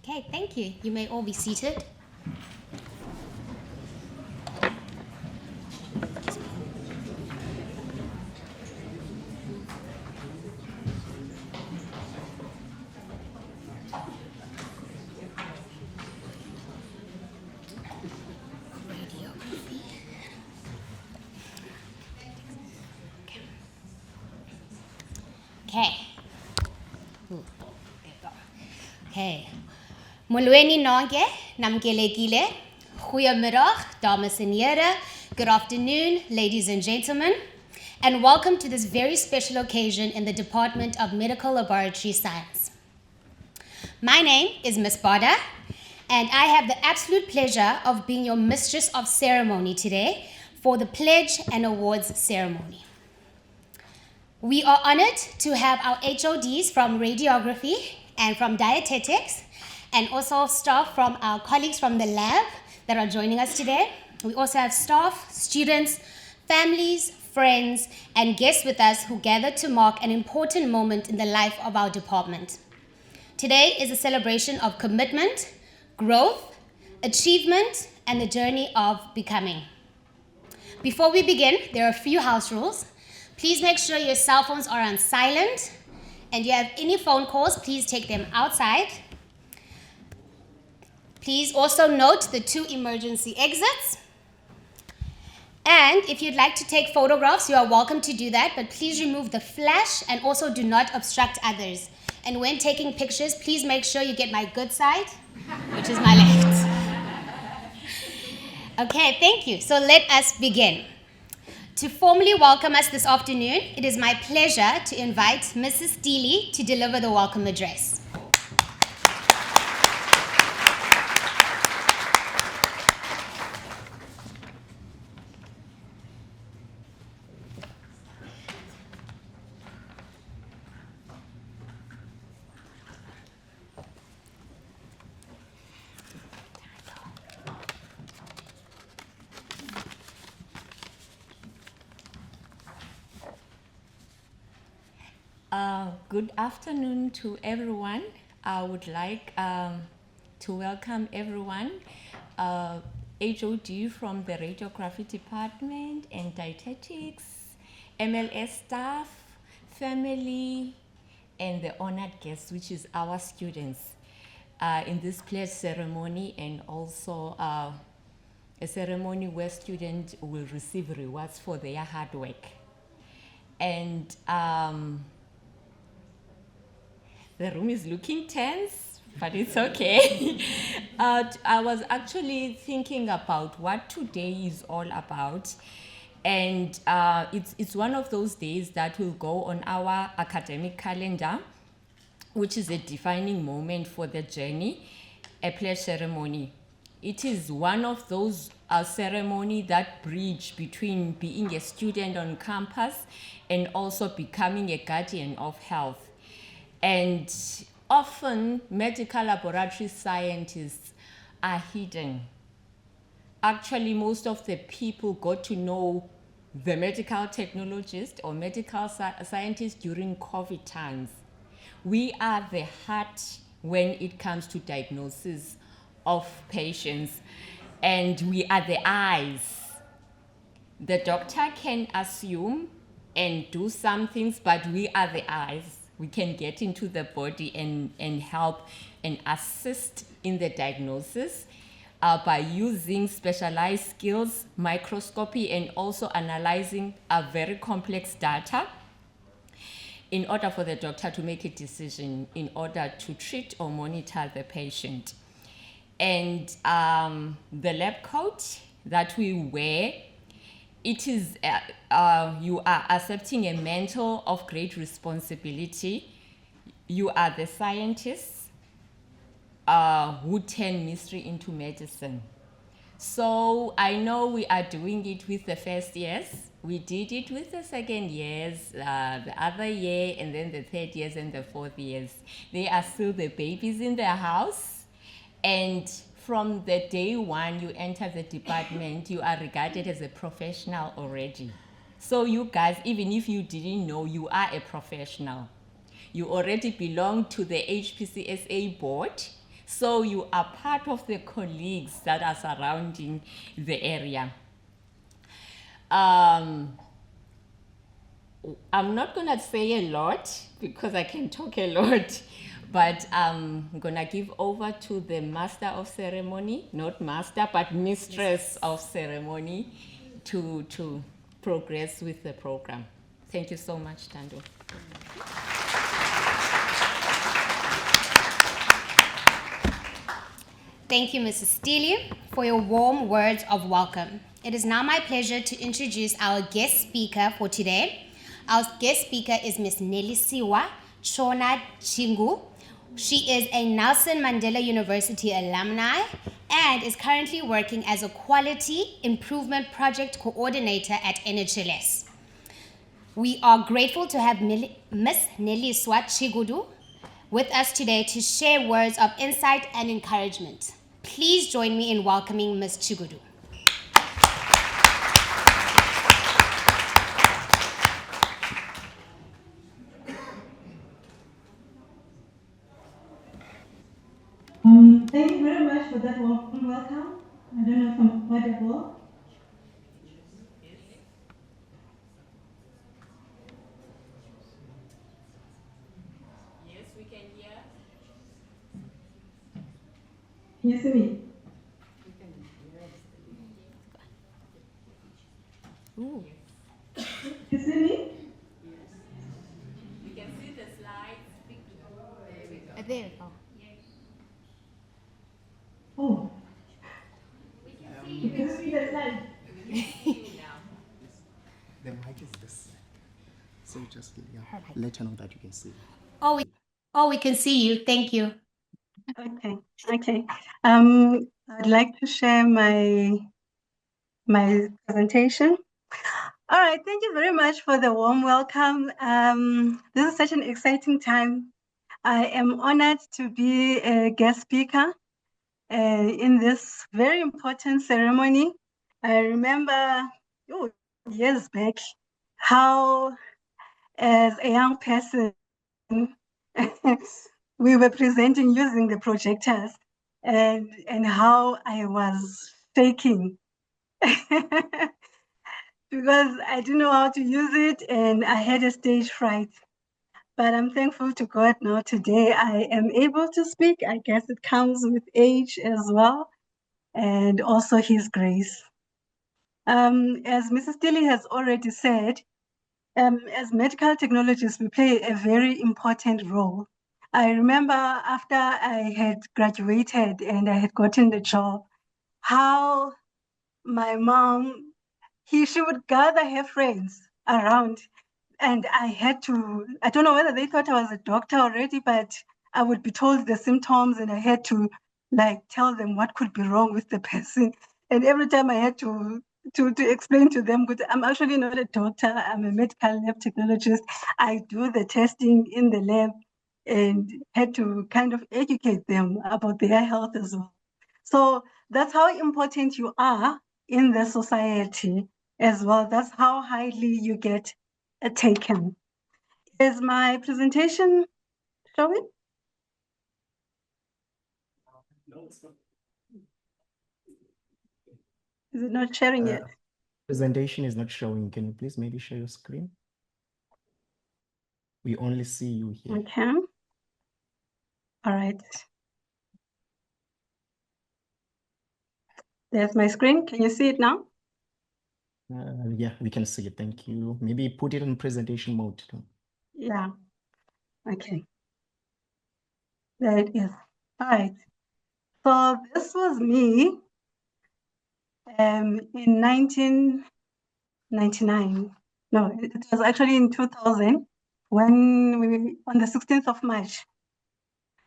Okay, thank you. You may all be seated. Okay. Okay. Molweni nonke, namkelekile, goeiemiddag, dames en heren, good afternoon, ladies and gentlemen, and welcome to this very special occasion in the Department of Medical Laboratory Science. My name is Miss Bada, and I have the absolute pleasure of being your mistress of ceremony today for the Pledge and Awards ceremony. We are honored to have our HODs from radiography and from dietetics, and also staff from our colleagues from the lab that are joining us today. We also have staff, students, families, friends, and guests with us who gathered to mark an important moment in the life of our department. Today is a celebration of commitment, growth, achievement, and the journey of becoming. Before we begin, there are a few house rules. Please make sure your cell phones are on silent, and you have any phone calls, please take them outside. Please also note the 2 emergency exits. And if you'd like to take photographs, you are welcome to do that, but please remove the flash and also do not obstruct others. And when taking pictures, please make sure you get my good side, which is my left. Okay, thank you. So let us begin. To formally welcome us this afternoon, it is my pleasure to invite Mrs. Steely to deliver the welcome address. Good afternoon to everyone. I would like to welcome everyone, HOD from the radiography department and dietetics, MLS staff, family, and the honored guests, which is our students, in this pledge ceremony, and also a ceremony where students will receive rewards for their hard work. And the room is looking tense, but it's okay. I was actually thinking about what today is all about. And it's one of those days that will go on our academic calendar, which is a defining moment for the journey, a pledge ceremony. It is one of those ceremonies that bridge between being a student on campus and also becoming a guardian of health. And often medical laboratory scientists are hidden. Actually, most of the people got to know the medical technologist or medical scientist during COVID times. We are the heart when it comes to diagnosis of patients, and we are the eyes. The doctor can assume and do some things, but we are the eyes. We can get into the body and help and assist in the diagnosis by using specialized skills, microscopy, and also analyzing very complex data. in order for the doctor to make a decision in order to treat or monitor the patient. And the lab coat that we wear, it is, you are accepting a mantle of great responsibility. You are the scientists who turn mystery into medicine. So I know we are doing it with the first years. We did it with the second years, the other year, and then the third years and the fourth years. They are still the babies in their house. And from the day one you enter the department, you are regarded as a professional already. So you guys, even if you didn't know, you are a professional. You already belong to the HPCSA board. So you are part of the colleagues that are surrounding the area. I'm not going to say a lot because I can talk a lot, but I'm going to give over to the master of ceremony, not master, but mistress of ceremony to progress with the program. Thank you so much, Tando. Thank you, Mrs. Steele, for your warm words of welcome. It is now my pleasure to introduce our guest speaker for today. Our guest speaker is Ms. Nelisiwa Chona Chingu. She is a Nelson Mandela University alumni and is currently working as a Quality Improvement Project Coordinator at NHLS. We are grateful to have Ms. Nelisiwa Chigudu with us today to share words of insight and encouragement. Please join me in welcoming Ms. Chigudu. Thank you very much for that warm welcome. I don't know if I'm audible. Yes, we can hear. Can you see me? Ooh. Can you see me? We can see the slides. There we go. Oh. You can see the slide. The mic is this. So just let her know that you can see. Oh, we can see you. Thank you. Okay. I'd like to share my presentation. All right, thank you very much for the warm welcome. This is such an exciting time. I am honored to be a guest speaker in this very important ceremony. I remember years back how, as a young person, we were presenting using the projectors and how I was faking because I didn't know how to use it and I had a stage fright. But I'm thankful to God now today I am able to speak. I guess it comes with age as well, and also His grace. As Mrs. Tilly has already said, as medical technologists, we play a very important role. I remember after I had graduated and I had gotten the job, how my mom, she would gather her friends around, and I had to, I don't know whether they thought I was a doctor already, but I would be told the symptoms and I had to tell them what could be wrong with the person. And every time I had to explain to them, I'm actually not a doctor, I'm a medical lab technologist. I do the testing in the lab and had to kind of educate them about their health as well. So that's how important you are in the society as well. That's how highly you get taken. Is my presentation showing? No, it's not. Is it not sharing yet? Presentation is not showing. Can you please maybe share your screen? We only see you here. Okay. All right. There's my screen. Can you see it now? Yeah, we can see it. Thank you. Maybe put it in presentation mode too. Yeah. Okay, there it is. All right. So this was me in 1999. No, it was actually in 2000 when on the 16th of March,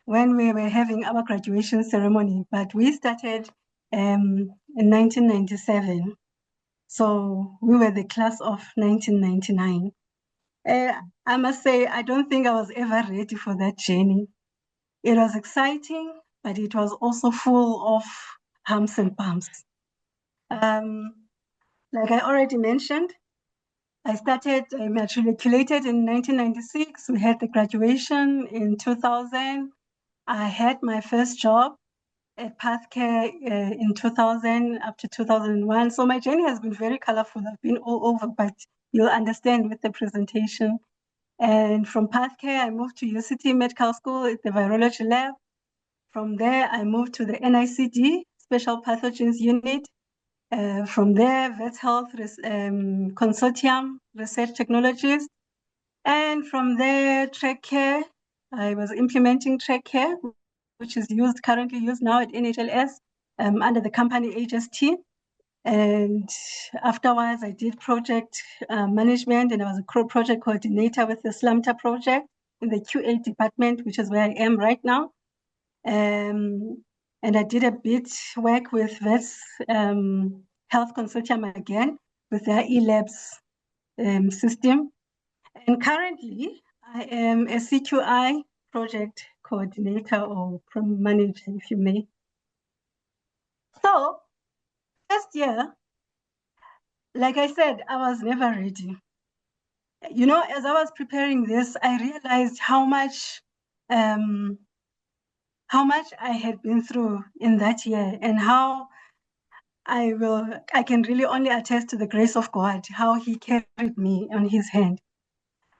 when we were having our graduation ceremony. But we started in 1997. So we were the class of 1999. I must say, I don't think I was ever ready for that journey. It was exciting, but it was also full of humps and bumps. Like I already mentioned, I matriculated in 1996. We had the graduation in 2000. I had my first job at Pathcare in 2000 up to 2001. So my journey has been very colorful. I've been all over, but you'll understand with the presentation. And from Pathcare, I moved to UCT Medical School at the virology lab. From there, I moved to the NICD, Special Pathogens Unit. From there, Vet Health Consortium, Research Technologies. And from there, Track Care. I was implementing Track Care, which is currently used now at NHLS under the company HST. And afterwards, I did project management, and I was a project coordinator with the SLAMTA project in the QA department, which is where I am right now. And I did a bit work with Vets Health Consortium again with their e-labs system. And currently, I am a CQI project coordinator or manager, if you may. So, first year, like I said, I was never ready. You know, as I was preparing this, I realized how much I had been through in that year, and how I can really only attest to the grace of God, how He carried me on His hand.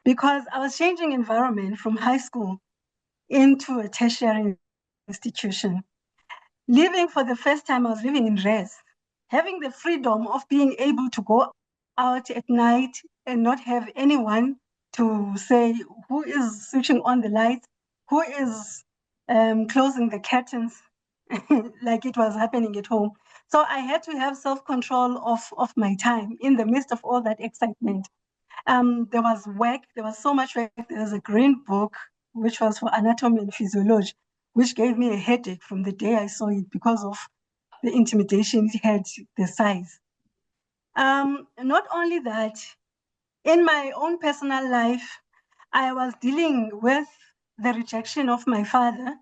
Because I was changing environment from high school into a tertiary institution. Living for the first time, I was living in res, having the freedom of being able to go out at night and not have anyone to say who is switching on the lights, who is closing the curtains, like it was happening at home. So I had to have self-control of my time in the midst of all that excitement. There was work, there was so much work. There was a green book, which was for anatomy and physiology, which gave me a headache from the day I saw it because of the intimidation it had, the size. Not only that, in my own personal life, I was dealing with the rejection of my father,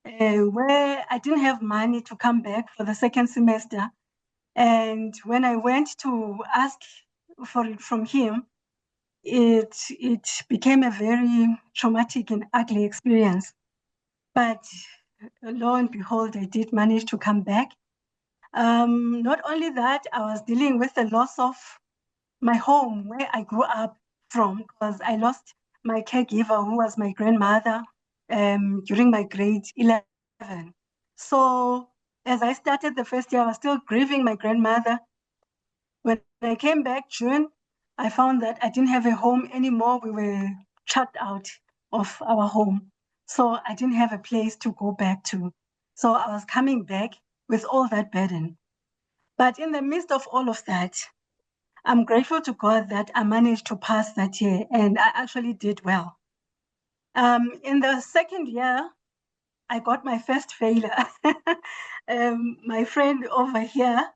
where I didn't have money to come back for the second semester. And when I went to ask for it from him, it became a very traumatic and ugly experience. But lo and behold, I did manage to come back. Not only that, I was dealing with the loss of my home where I grew up from, because I lost my caregiver, who was my grandmother, during my grade 11. So as I started the first year, I was still grieving my grandmother. When I came back June, I found that I didn't have a home anymore. We were shut out of our home. So I didn't have a place to go back to. So I was coming back with all that burden. But in the midst of all of that, I'm grateful to God that I managed to pass that year, and I actually did well. In the second year, I got my first failure. My friend over here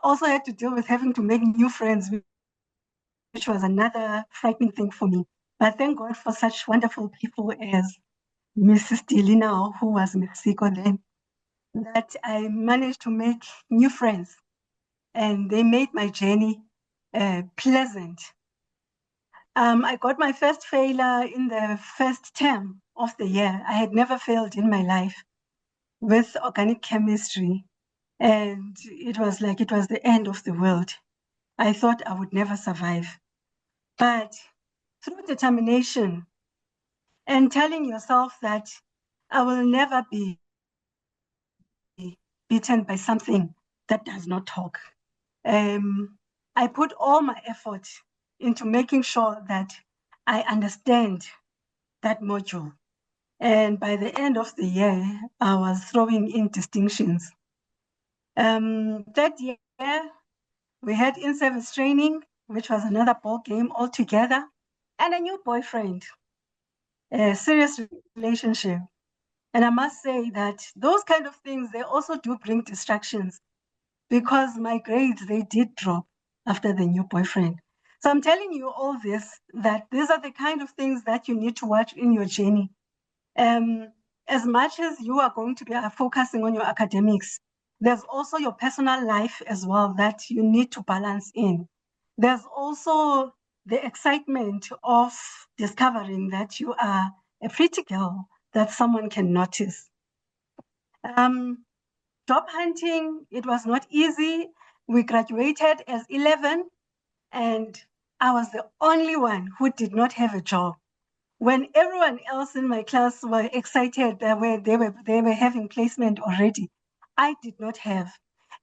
also had to deal with having to make new friends, which was another frightening thing for me. But thank God for such wonderful people as Mrs. Delina, who was Mexico then, that I managed to make new friends, and they made my journey pleasant. I got my first failure in the first term of the year. I had never failed in my life with organic chemistry, and it was like it was the end of the world. I thought I would never survive. But through determination and telling yourself that I will never be beaten by something that does not talk, I put all my effort into making sure that I understand that module. And by the end of the year, I was throwing in distinctions. That year, we had in-service training, which was another ball game altogether, and a new boyfriend, a serious relationship. And I must say that those kind of things, they also do bring distractions, because my grades, they did drop after the new boyfriend. So I'm telling you all this, that these are the kind of things that you need to watch in your journey. As much as you are going to be focusing on your academics, there's also your personal life as well that you need to balance in. There's also the excitement of discovering that you are a pretty girl that someone can notice. Job hunting, it was not easy. We graduated as 11, and I was the only one who did not have a job. When everyone else in my class were excited that they were having placement already, I did not have.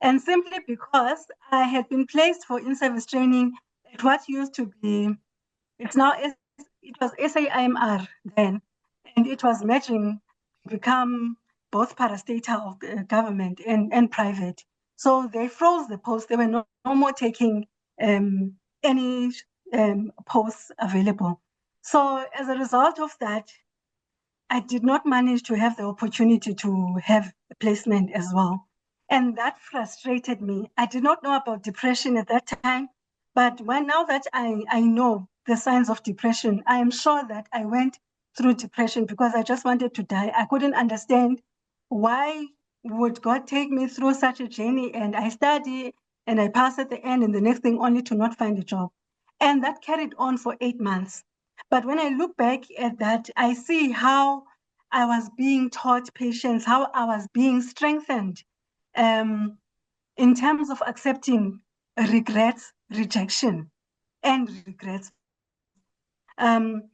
And simply because I had been placed for in-service training at what used to be, it was SAIMR then, and it was merging to become both parastatal government and private. So they froze the post. They were no more taking any posts available. So as a result of that, I did not manage to have the opportunity to have a placement as well. And that frustrated me. I did not know about depression at that time, but now that I know the signs of depression, I am sure that I went through depression because I just wanted to die. I couldn't understand why would God take me through such a journey, and I study and I pass at the end, and the next thing only to not find a job. And that carried on for 8 months. But when I look back at that, I see how I was being taught patience, how I was being strengthened in terms of accepting regrets, rejection, and regrets.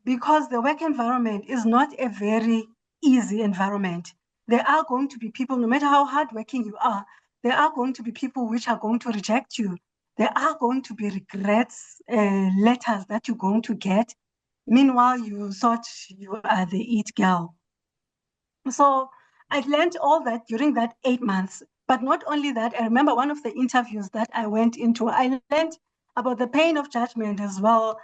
Because the work environment is not a very easy environment. There are going to be people, no matter how hardworking you are, there are going to be people which are going to reject you. There are going to be regrets, letters that you're going to get. Meanwhile, you thought you are the it girl. So I learned all that during that 8 months. But not only that, I remember one of the interviews that I went into, I learned about the pain of judgment as well.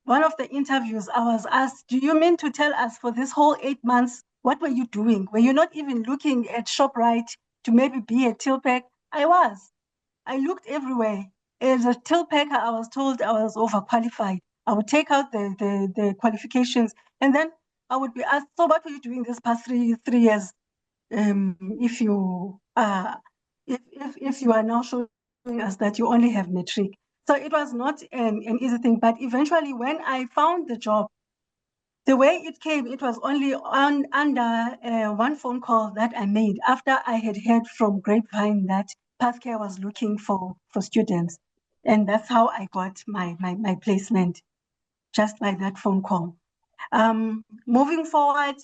One of the interviews, I was asked, do you mean to tell us for this whole 8 months, what were you doing? Were you not even looking at ShopRite to maybe be a till pack? I was. I looked everywhere. As a till packer, I was told I was overqualified. I would take out the qualifications, and then I would be asked, so what were you doing this past three years? If you if you are now showing us that you only have matric. So it was not an easy thing. But eventually, when I found the job, the way it came, it was only under one phone call that I made after I had heard from Grapevine that Pathcare was looking for students. And that's how I got my placement, just by that phone call. Moving forward,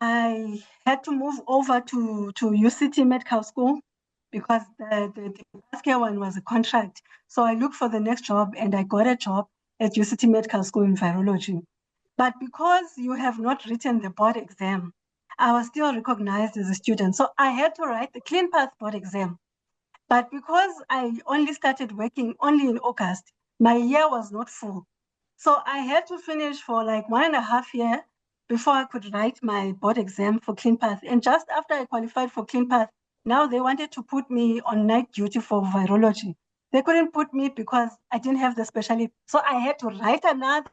I had to move over to UCT Medical School because the Pathcare one was a contract. So I looked for the next job and I got a job at UCT Medical School in virology. But because you have not written the board exam, I was still recognized as a student. So I had to write the Clean Path board exam. But because I only started working only in August, my year was not full. So I had to finish for like 1.5 years before I could write my board exam for Clean Path. And just after I qualified for Clean Path, now they wanted to put me on night duty for virology. They couldn't put me because I didn't have the specialty. So I had to write another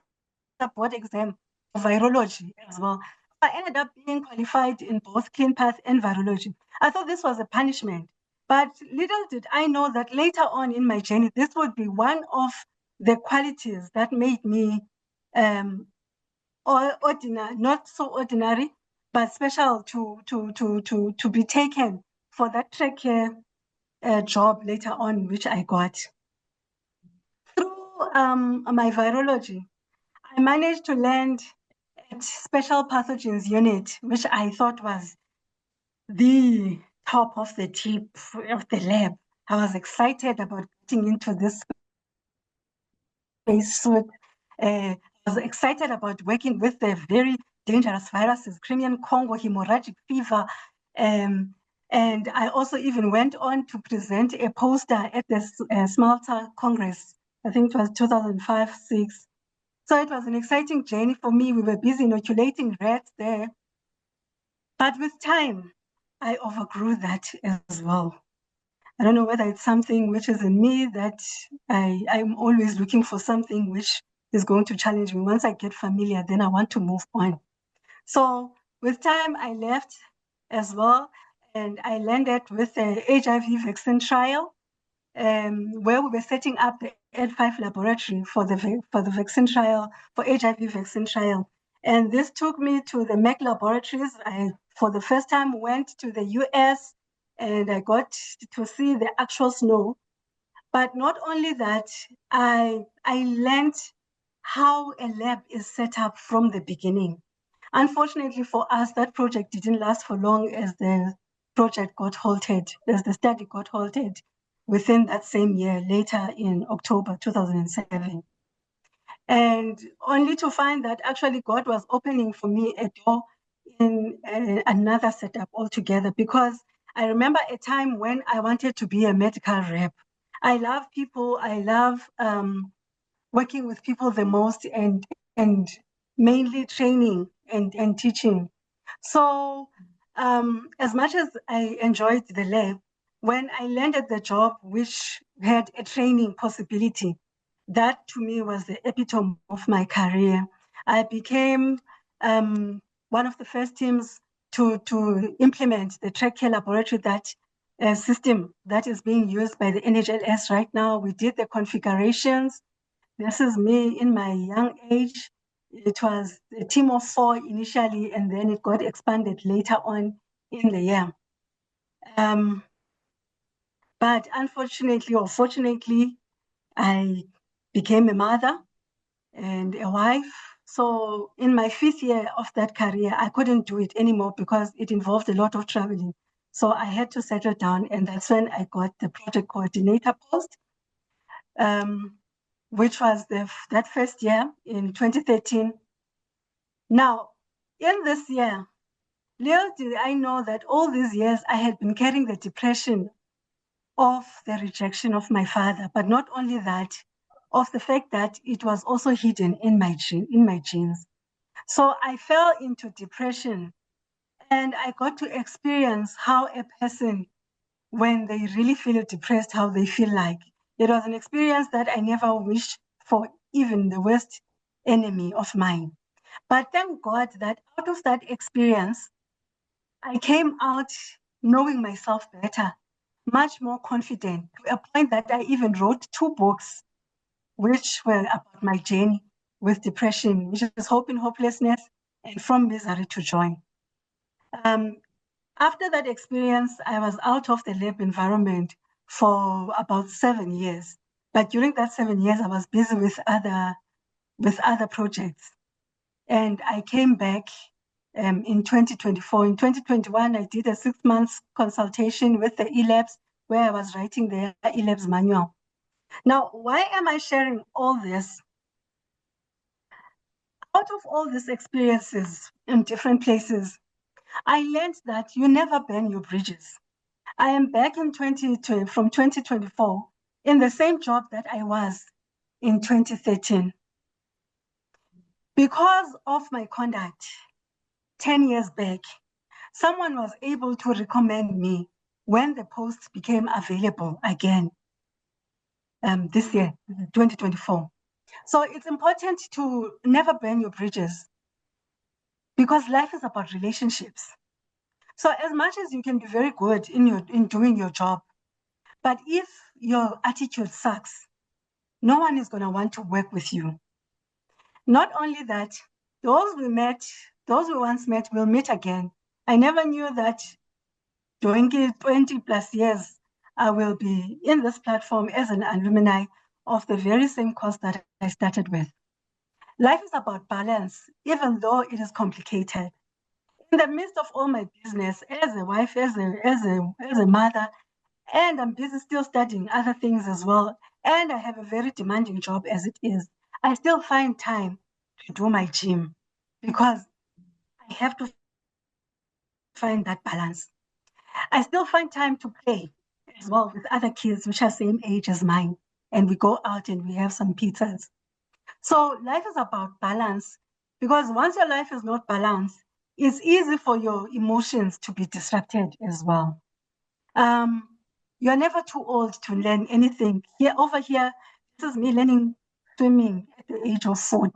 board exam for virology as well. I ended up being qualified in both Clean Path and virology. I thought this was a punishment, but little did I know that later on in my journey, this would be one of the qualities that made me ordinary, not so ordinary, but special to be taken for that track care job later on, which I got. Through my virology, I managed to land at special pathogens unit, which I thought was the top of the tip of the lab. I was excited about getting into this space suit. was excited about working with the very dangerous viruses, Crimean Congo, hemorrhagic fever. And I also even went on to present a poster at the Smelter Congress. I think it was 2005-06. So it was an exciting journey for me. We were busy inoculating rats there. But with time, I overgrew that as well. I don't know whether it's something which is in me that I'm always looking for something which is going to challenge me. Once I get familiar, then I want to move on. So with time, I left as well, and I landed with the HIV vaccine trial, where we were setting up the L5 laboratory for the vaccine trial, for HIV vaccine trial. And this took me to the MEC laboratories. I, for the first time, went to the US, and I got to see the actual snow. But not only that, I learned how a lab is set up from the beginning. Unfortunately for us, that project didn't last for long, as the project got halted, as the study got halted within that same year, later in October 2007. And only to find that actually God was opening for me a door in another setup altogether, because I remember a time when I wanted to be a medical rep. I love people, I love working with people the most, and mainly training and teaching. So as much as I enjoyed the lab, when I landed the job which had a training possibility, that to me was the epitome of my career. I became one of the first teams to implement the track care laboratory, that system that is being used by the NHLS right now. We did the configurations. This is me in my young age. It was a team of 4 initially, and then it got expanded later on in the year. But unfortunately or fortunately, I became a mother and a wife. So in my 5th year of that career, I couldn't do it anymore because it involved a lot of traveling. So I had to settle down, and that's when I got the project coordinator post, which was that first year in 2013. Now, in this year, little did I know that all these years I had been carrying the depression of the rejection of my father, but not only that, of the fact that it was also hidden in my genes. So I fell into depression, and I got to experience how a person, when they really feel depressed, how they feel like. It was an experience that I never wished for even the worst enemy of mine. But thank God that out of that experience, I came out knowing myself better, much more confident, to a point that I even wrote 2 books, which were about my journey with depression, which is Hope in Hopelessness and From Misery to Joy. After that experience, I was out of the lab environment for about 7 years. But during that 7 years, I was busy with other projects. And I came back in 2024. In 2021, I did a 6-month consultation with the eLabs, where I was writing the eLabs manual. Now, why am I sharing all this? Out of all these experiences in different places, I learned that you never burn your bridges. I am back in from 2024 in the same job that I was in 2013. Because of my conduct 10 years back, someone was able to recommend me when the post became available again this year, 2024. So it's important to never burn your bridges, because life is about relationships. So as much as you can be very good in doing your job, but if your attitude sucks, no one is going to want to work with you. Not only that, those we once met will meet again. I never knew that during 20 plus years, I will be in this platform as an alumni of the very same course that I started with. Life is about balance, even though it is complicated. In the midst of all my business, as a wife, as a mother, and I'm busy still studying other things as well, and I have a very demanding job as it is, I still find time to do my gym because I have to find that balance. I still find time to play as well with other kids which are same age as mine. And we go out and we have some pizzas. So life is about balance because once your life is not balanced, it's easy for your emotions to be disrupted as well. You're never too old to learn anything. Here, over here, this is me learning swimming at the age of 40.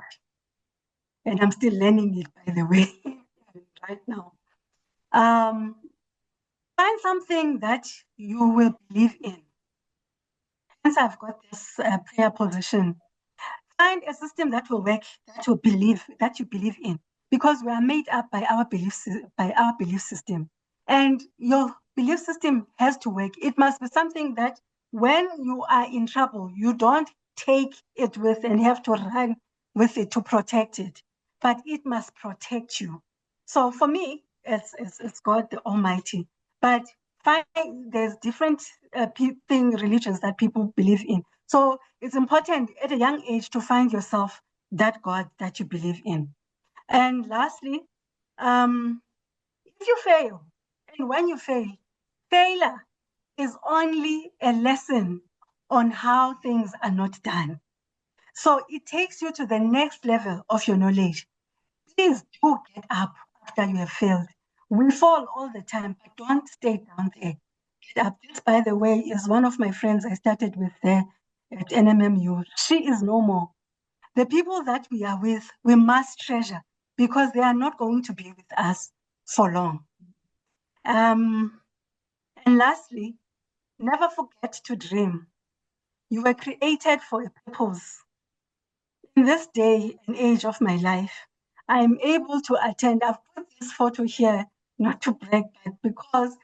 And I'm still learning it, by the way, right now. Find something that you will believe in. Hence, I've got this prayer position. Find a system that will work, that you believe in, because we are made up by our belief system, and your belief system has to work. It must be something that when you are in trouble, you don't take it with and have to run with it to protect it, but it must protect you. So for me, it's God the Almighty. But there's different religions that people believe in. So it's important at a young age to find yourself that God that you believe in. And lastly, if you fail, and when you fail, failure is only a lesson on how things are not done. So it takes you to the next level of your knowledge. Please do get up after you have failed. We fall all the time, but don't stay down there. Get up. This, by the way, is one of my friends I started with there at NMMU. She is no more. The people that we are with, we must treasure because they are not going to be with us for long. And lastly, never forget to dream. You were created for a purpose. In this day and age of my life, I'm able to attend. I've put this photo here, not to brag, but because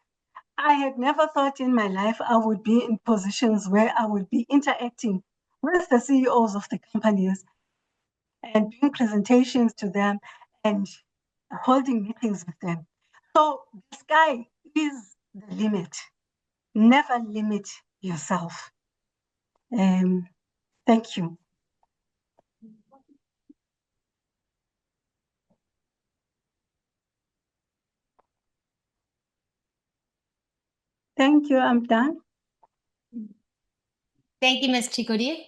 I had never thought in my life I would be in positions where I would be interacting with the CEOs of the companies and doing presentations to them and holding meetings with them. So the sky is the limit. Never limit yourself. Thank you. Thank you. I'm done. Thank you, Ms. Chikodi.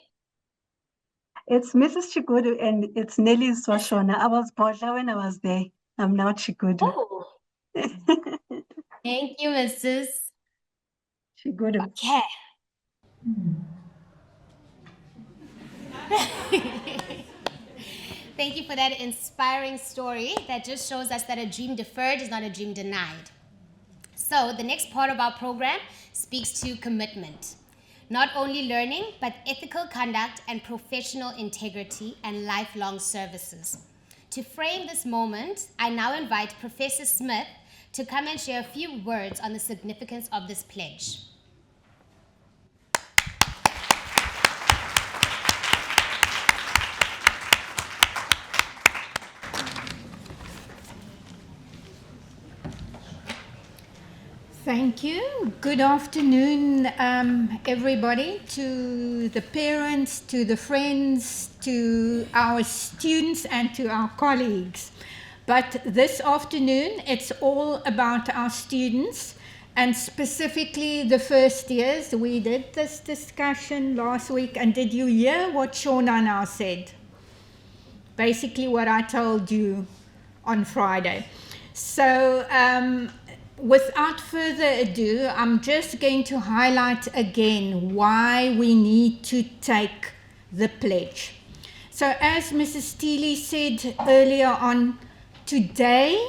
It's Mrs. Chigudu and it's Nelly Swashona. I was Bodla when I was there. I'm now Chigudu. Oh, thank you, Mrs. Chigudu. Okay. Thank you for that inspiring story that just shows us that a dream deferred is not a dream denied. So the next part of our program speaks to commitment. Not only learning, but ethical conduct and professional integrity and lifelong services. To frame this moment, I now invite Professor Smith to come and share a few words on the significance of this pledge. Thank you. Good afternoon, everybody, to the parents, to the friends, to our students, and to our colleagues. But this afternoon, it's all about our students, and specifically the first years. We did this discussion last week, and did you hear what Shauna now said? Basically what I told you on Friday. So, without further ado, I'm just going to highlight again why we need to take the pledge. So as Mrs. Steele said earlier on, today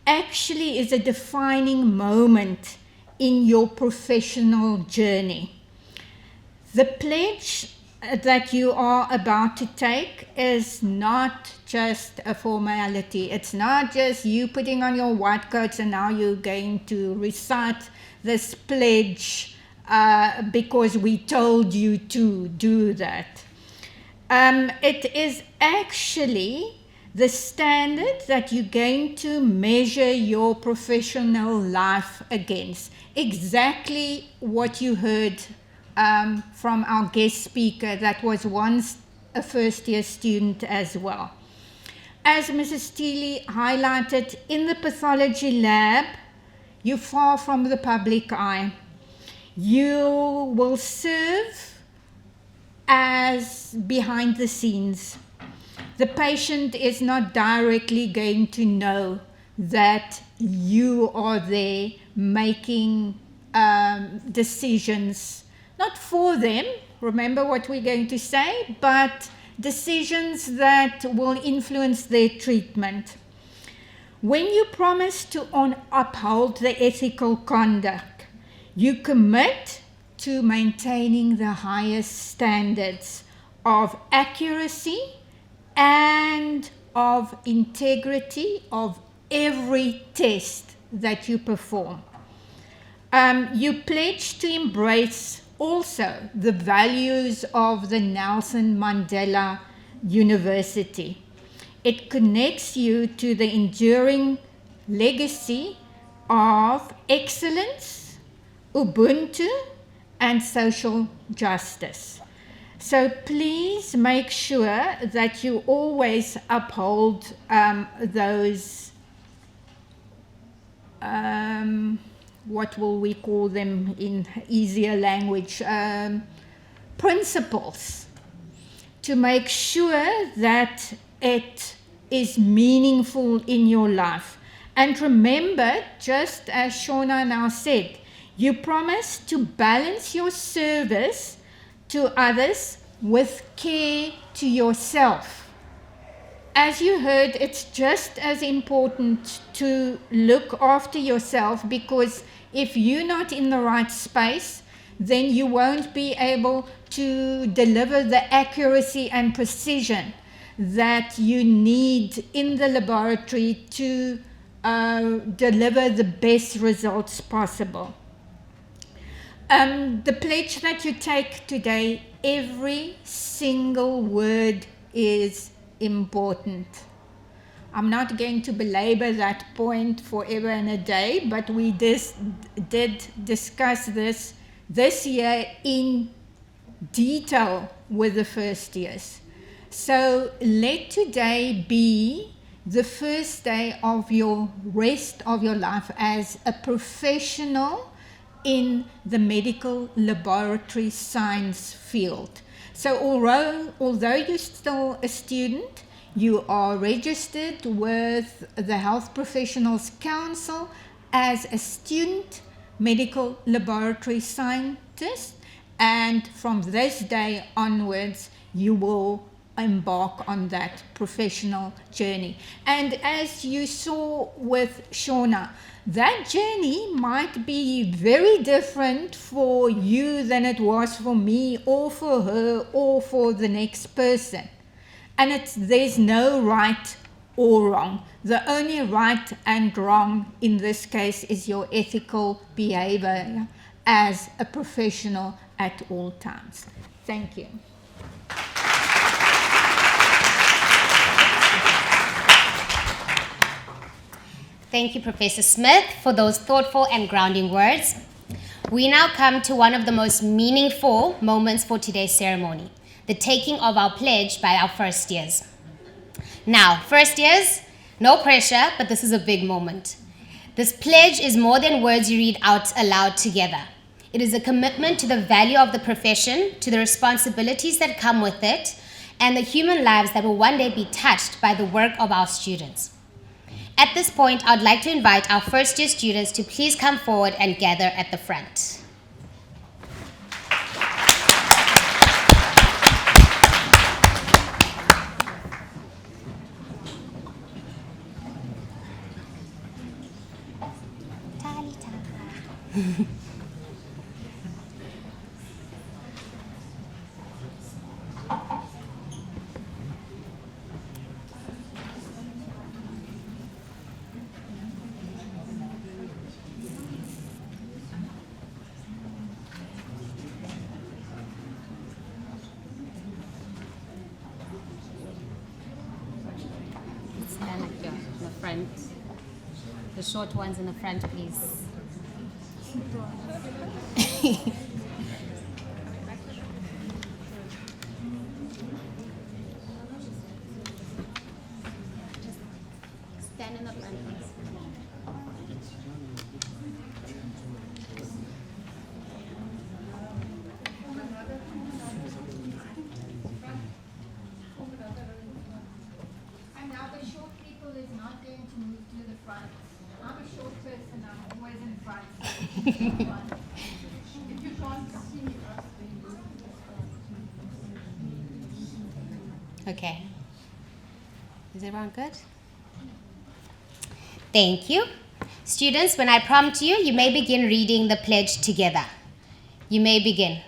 actually is a defining moment in your professional journey. The pledge that you are about to take is not just a formality. It's not just you putting on your white coats and now you're going to recite this pledge because we told you to do that. It is actually the standard that you're going to measure your professional life against. Exactly what you heard from our guest speaker that was once a first year student as well. As Mrs. Steele highlighted, in the pathology lab, you're far from the public eye. You will serve as behind the scenes. The patient is not directly going to know that you are there making decisions, not for them, remember what we're going to say, but decisions that will influence their treatment. When you promise to uphold the ethical conduct, you commit to maintaining the highest standards of accuracy and of integrity of every test that you perform. You pledge to embrace also the values of the Nelson Mandela University. It connects you to the enduring legacy of excellence, Ubuntu, and social justice. So please make sure that you always uphold those, what will we call them in easier language, principles, to make sure that it is meaningful in your life. And remember, just as Shauna now said, you promise to balance your service to others with care to yourself. As you heard, it's just as important to look after yourself, because if you're not in the right space, then you won't be able to deliver the accuracy and precision that you need in the laboratory to deliver the best results possible. The pledge that you take today, every single word is important. I'm not going to belabor that point forever and a day, but we did discuss this year in detail with the first years. So let today be the first day of your rest of your life as a professional in the medical laboratory science field. So although you're still a student, you are registered with the Health Professionals Council as a student medical laboratory scientist, and from this day onwards you will embark on that professional journey. And as you saw with Shauna, that journey might be very different for you than it was for me or for her or for the next person. And there's no right or wrong. The only right and wrong in this case is your ethical behavior as a professional at all times. Thank you. Thank you, Professor Smith, for those thoughtful and grounding words. We now come to one of the most meaningful moments for today's ceremony, the taking of our pledge by our first years. Now, first years, no pressure, but this is a big moment. This pledge is more than words you read out aloud together. It is a commitment to the value of the profession, to the responsibilities that come with it, and the human lives that will one day be touched by the work of our students. At this point, I'd like to invite our first year students to please come forward and gather at the front. Stand like here in the front. The short ones in the front, please. stand in the front, please. And now the short people is not going to move to the front. I'm a short person, I'm always in front. So if you can't see me, Okay. Is everyone good? Thank you. Students, when I prompt you, you may begin reading the pledge together. You may begin.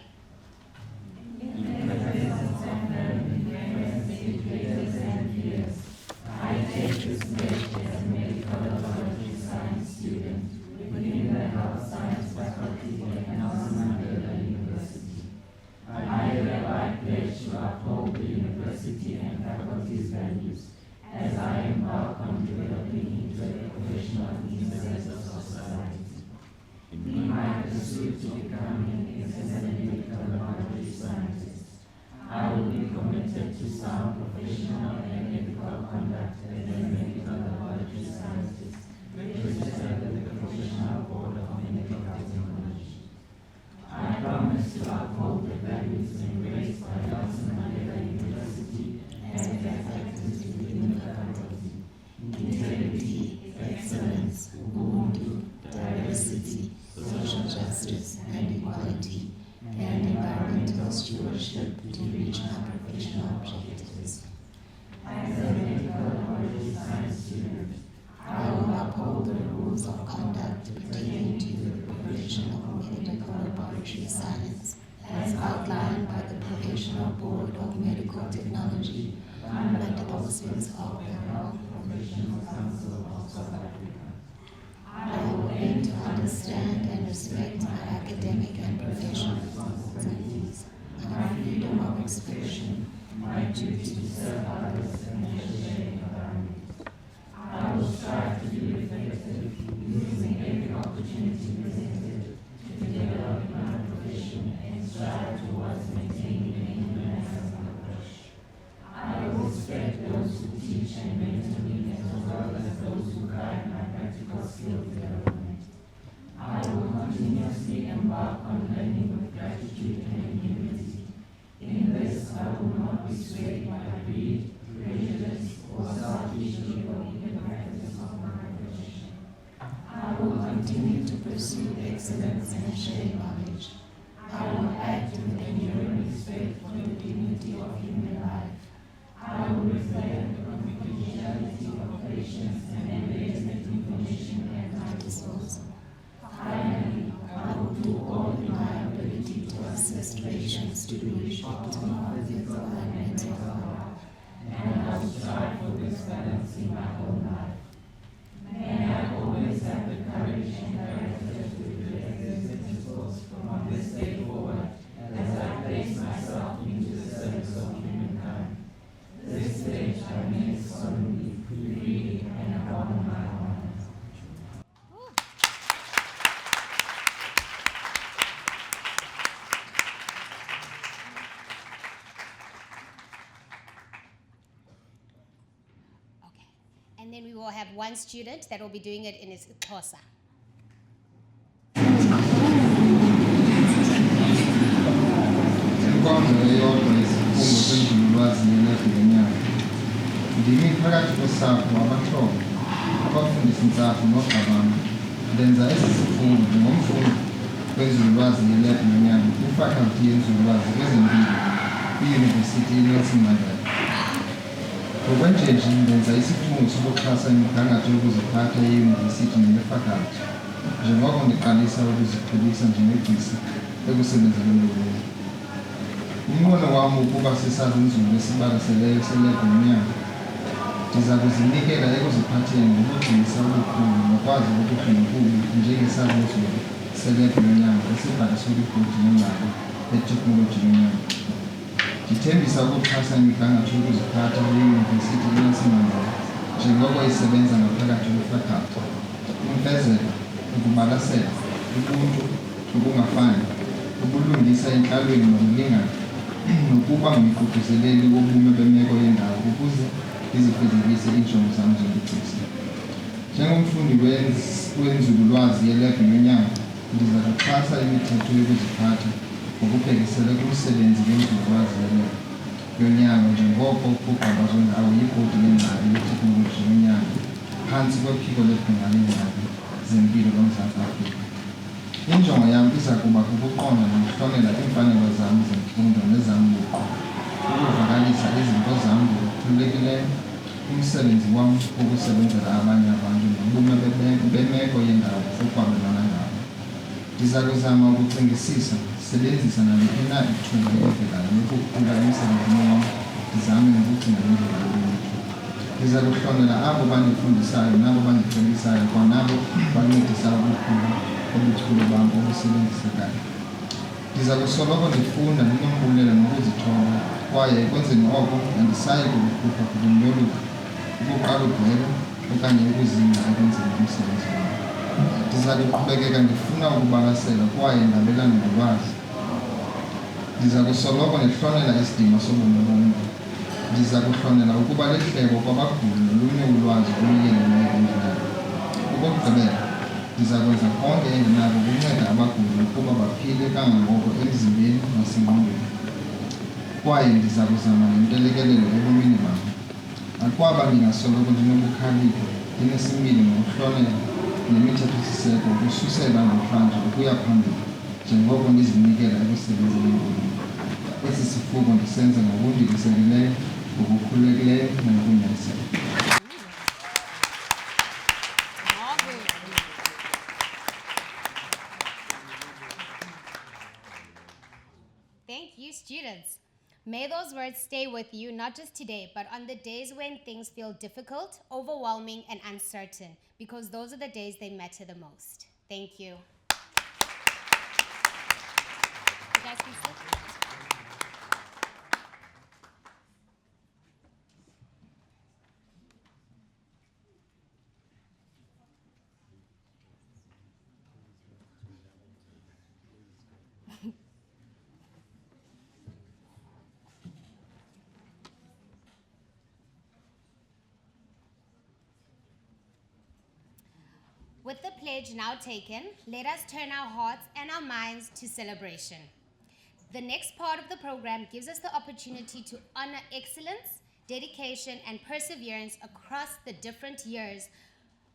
And then we will have one student that will be doing it in his Xhosa. Ndimi phakathi kosapho abathongo abafundisi-ntsapho noogqabama ndenza esi sifundo njengomfundi wenzululwazi ye-lab nonyango kwifaculty yenzululwazi kwezempilo kwiYunivesithi yeNelson Mandela. Ngokwenjenje ndenza isifundo sokuxhasa imigangatho yokuziphatha yeyunivesithi nelefaculty njengoko ndiqalisa ukuzikhulisa njengegcisa ekusebenzeni luluntu. Umbono wam ukuba sisazenzulu esibalaseleyo se-lab nonyango ndiza kuzinikela ekuziphatheni ngobugcisa obukhulu nokwazi ukuphengululo njengesazenzulu se-lab nonyango esibhaliswe kwibhodi yembali yeteknoloji yonyango. Ndithembisa ukuxhasa imigangatho yokuziphatha yeyunivesithi yeNelson Mandela njengoko isebenza ngaphakathi kwefaculty. Imfezeko, ukubalasela, ubuntu, ukungafani, ubulungisa entlalweni nokulingana, nokuba ngumququzeleli wobume bemeko yendawo ukuze ndizifezekise iinjongo zam zobugcisa. Njengomfundi wenzululwazi yelebhu yonyango, ndiza kuxhasa imithetho yokuziphatha ngokubhekisele kumsebenzi wenzululwazi yelebhu yonyango njengoko kugqabazwe ngawo yibhodi yengcali yeteknoloji yonyango phantsi kophiko leBhunga leengcali zempilo loMzantsi Afrika. Injongo yam iza kuba kukuqonda nokuhlonela iimfanelo zam zemfundo nezam buqu, ukuvakalisa izinto zam ngokukhululekileyo, umsebenzi wam wokusebenzela abanye abantu nobume bemeko yendawo okwabelwana ngabo. Ndiza kuzama ukucingisisa, sebenzisa naliphi na ithuba elivelayo lokukhula emsebenzini wam, ndizame nokugcina indlela yoluntu. Ndiza kuhlonela abo bandifundisayo nabo bandicebisayo kwanabo bancedisa ukukhula obuchule bam obusebenzisekayo. Ndiza kusoloko ndifunda ndinombulelo nokuzithoba, kwaye ekwenzeni oko andisayi kukukhupha kubundoluka, ukuqalugwelo okanye ukuzingca ekwenzeni umsebenzi wam. Ndiza kuqhubekeka ndifuna ukubalasela kwaye ndabelane ngolwazi. Ndiza kusoloko ndihlonela isidima sobomi bomntu. Ndiza kuhlonela ukuba lihlebo kwabaguli nolunye ulwazi oluyeleleyo endinayo. Okokugqibela, ndiza kwenza konke endinako ukunceda abaguli ukuba baphile kangangoko emzimbeni nasengqondweni. Kwaye ndiza kuzama nentelekelelo ebomini bam. Akwaba ndingasoloko ndinokukhalipha, ndinesimilo nokuhlonela nemithetho-siseko ukususela namhlanje ukuya phambili njengoko ndizinikela ekusebenzeni koluntu. Esi sifuko ndisenze ngokundilisekileyo, ngokukhululekileyo nangokunyaniseka. Thank you, students. May those words stay with you, not just today, but on the days when things feel difficult, overwhelming, and uncertain, because those are the days they matter the most. Thank you. You guys can sit. With the pledge now taken, let us turn our hearts and our minds to celebration. The next part of the program gives us the opportunity to honor excellence, dedication, and perseverance across the different years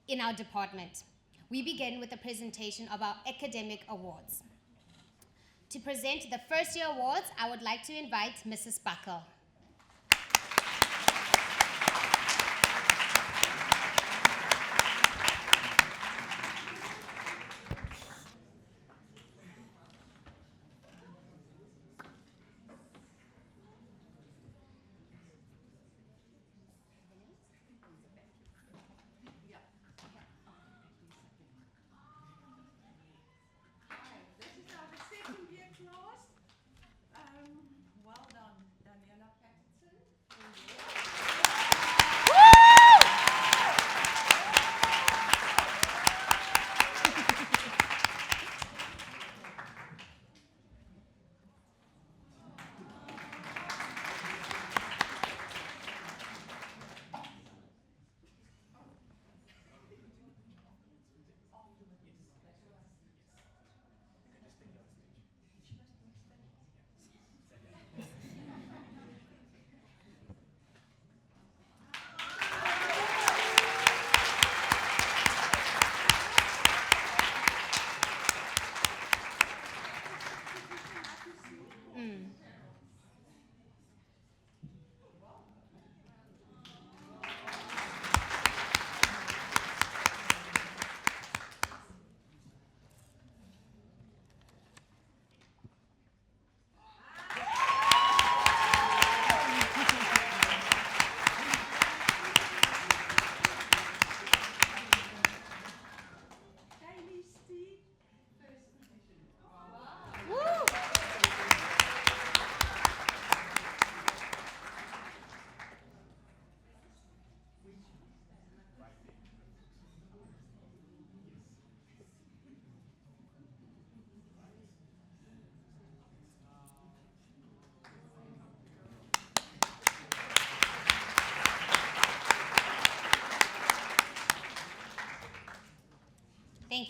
in our department. We begin with a presentation of our academic awards. To present the first year awards, I would like to invite Mrs. Buckle. This is our second year class. Well done, Daniela.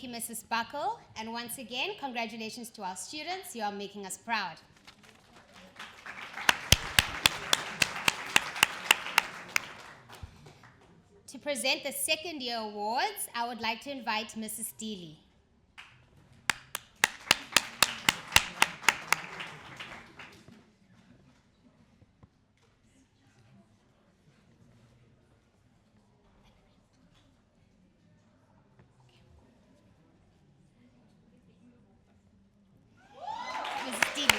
Thank you, Mrs. Buckle. And once again, congratulations to our students. You are making us proud. To present the second year awards, I would like to invite Mrs. Steely. Mrs. Steely.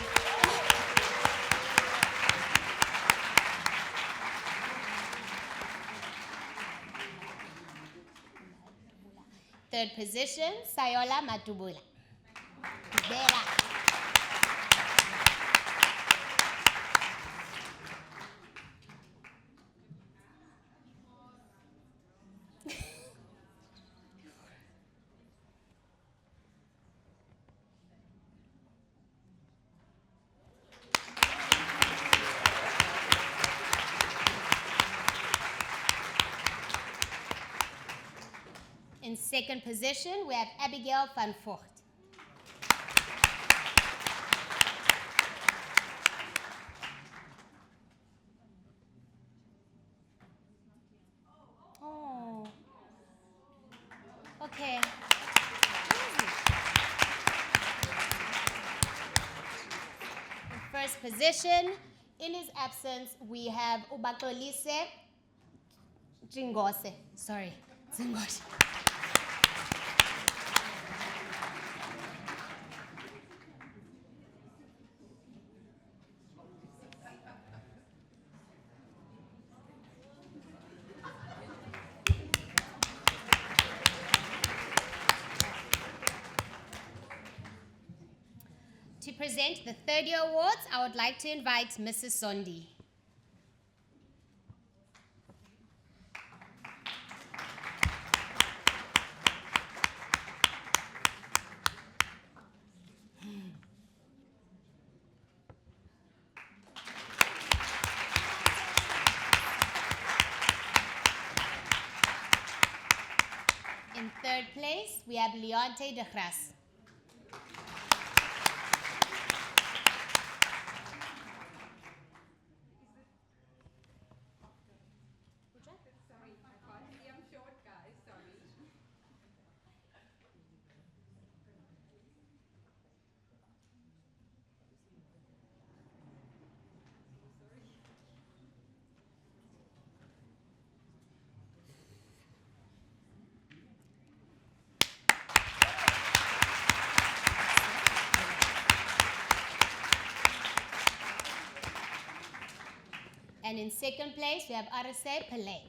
Third position, Sayola Matubula. Bella. In second position, we have Abigail van Voort. Oh, okay. In first position, in his absence, we have Ubaxolise Jingose. Sorry, Jingose. To present the third year awards, I would like to invite Mrs. Sondi. In third place, we have Leonte de Gras. And in second place, we have Arase Pillay.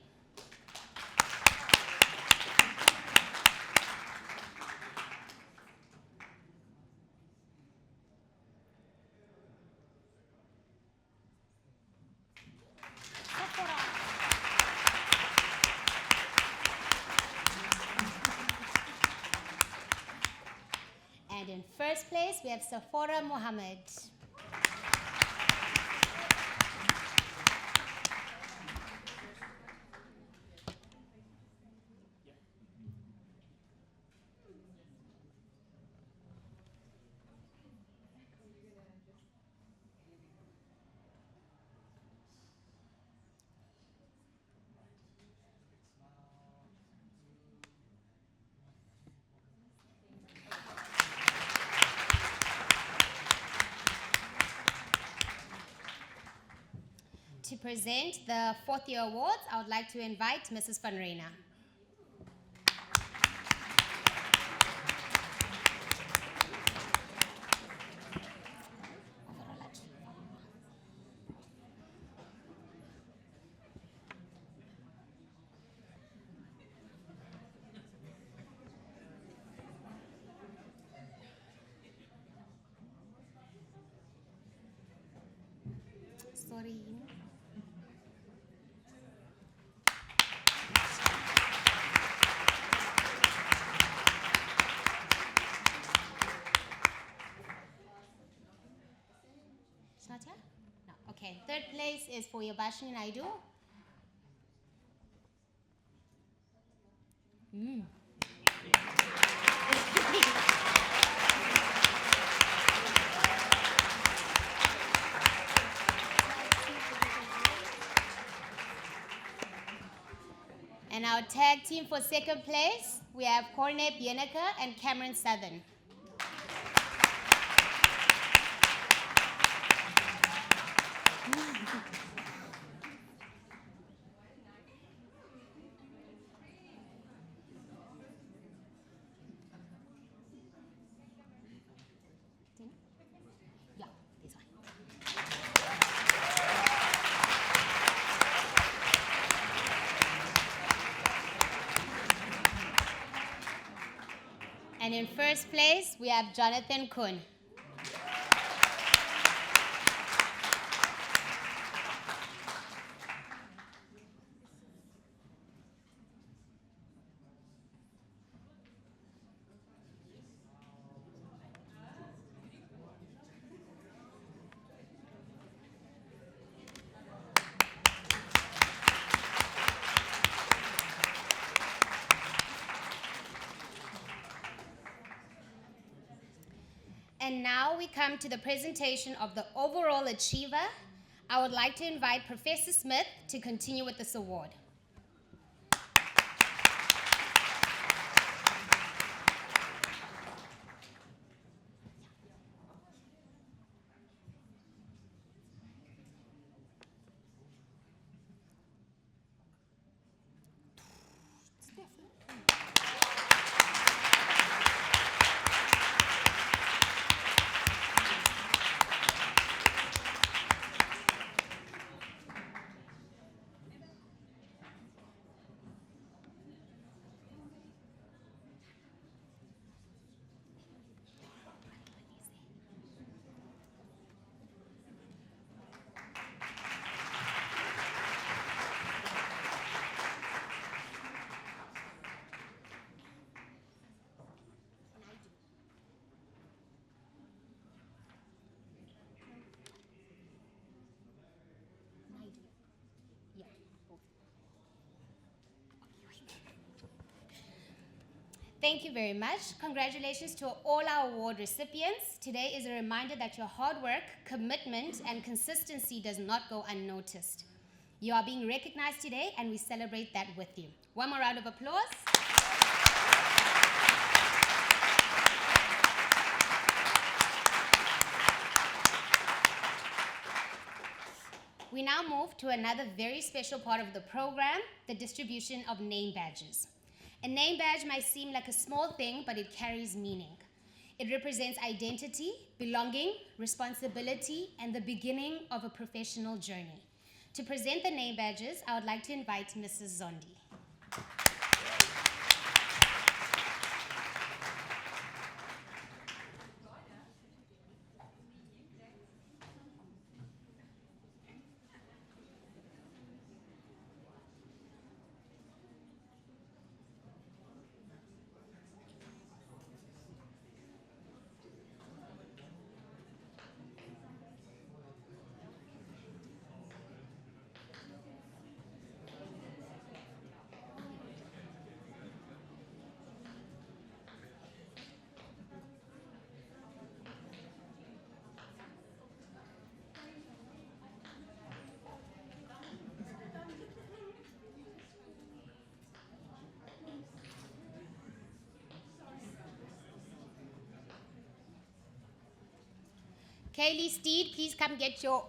And in first place, we have Sephora Mohammed. To present the fourth year awards, I would like to invite Mrs. Van Reena. Sorry. It's not here? No. Okay. Third place is for Yabashini Naidu. And our tag team for second place, we have Corne Bieneke and Cameron Southern. Yeah, this one. And in first place, we have Jonathan Kuhn. And now we come to the presentation of the overall achiever. I would like to invite Professor Smith to continue with this award. Thank you very much. Congratulations to all our award recipients. Today is a reminder that your hard work, commitment, and consistency does not go unnoticed. You are being recognized today, and we celebrate that with you. One more round of applause. We now move to another very special part of the program, the distribution of name badges. A name badge might seem like a small thing, but it carries meaning. It represents identity, belonging, responsibility, and the beginning of a professional journey. To present the name badges, I would like to invite Mrs. Zondi. Kaylee Steed, please come get your...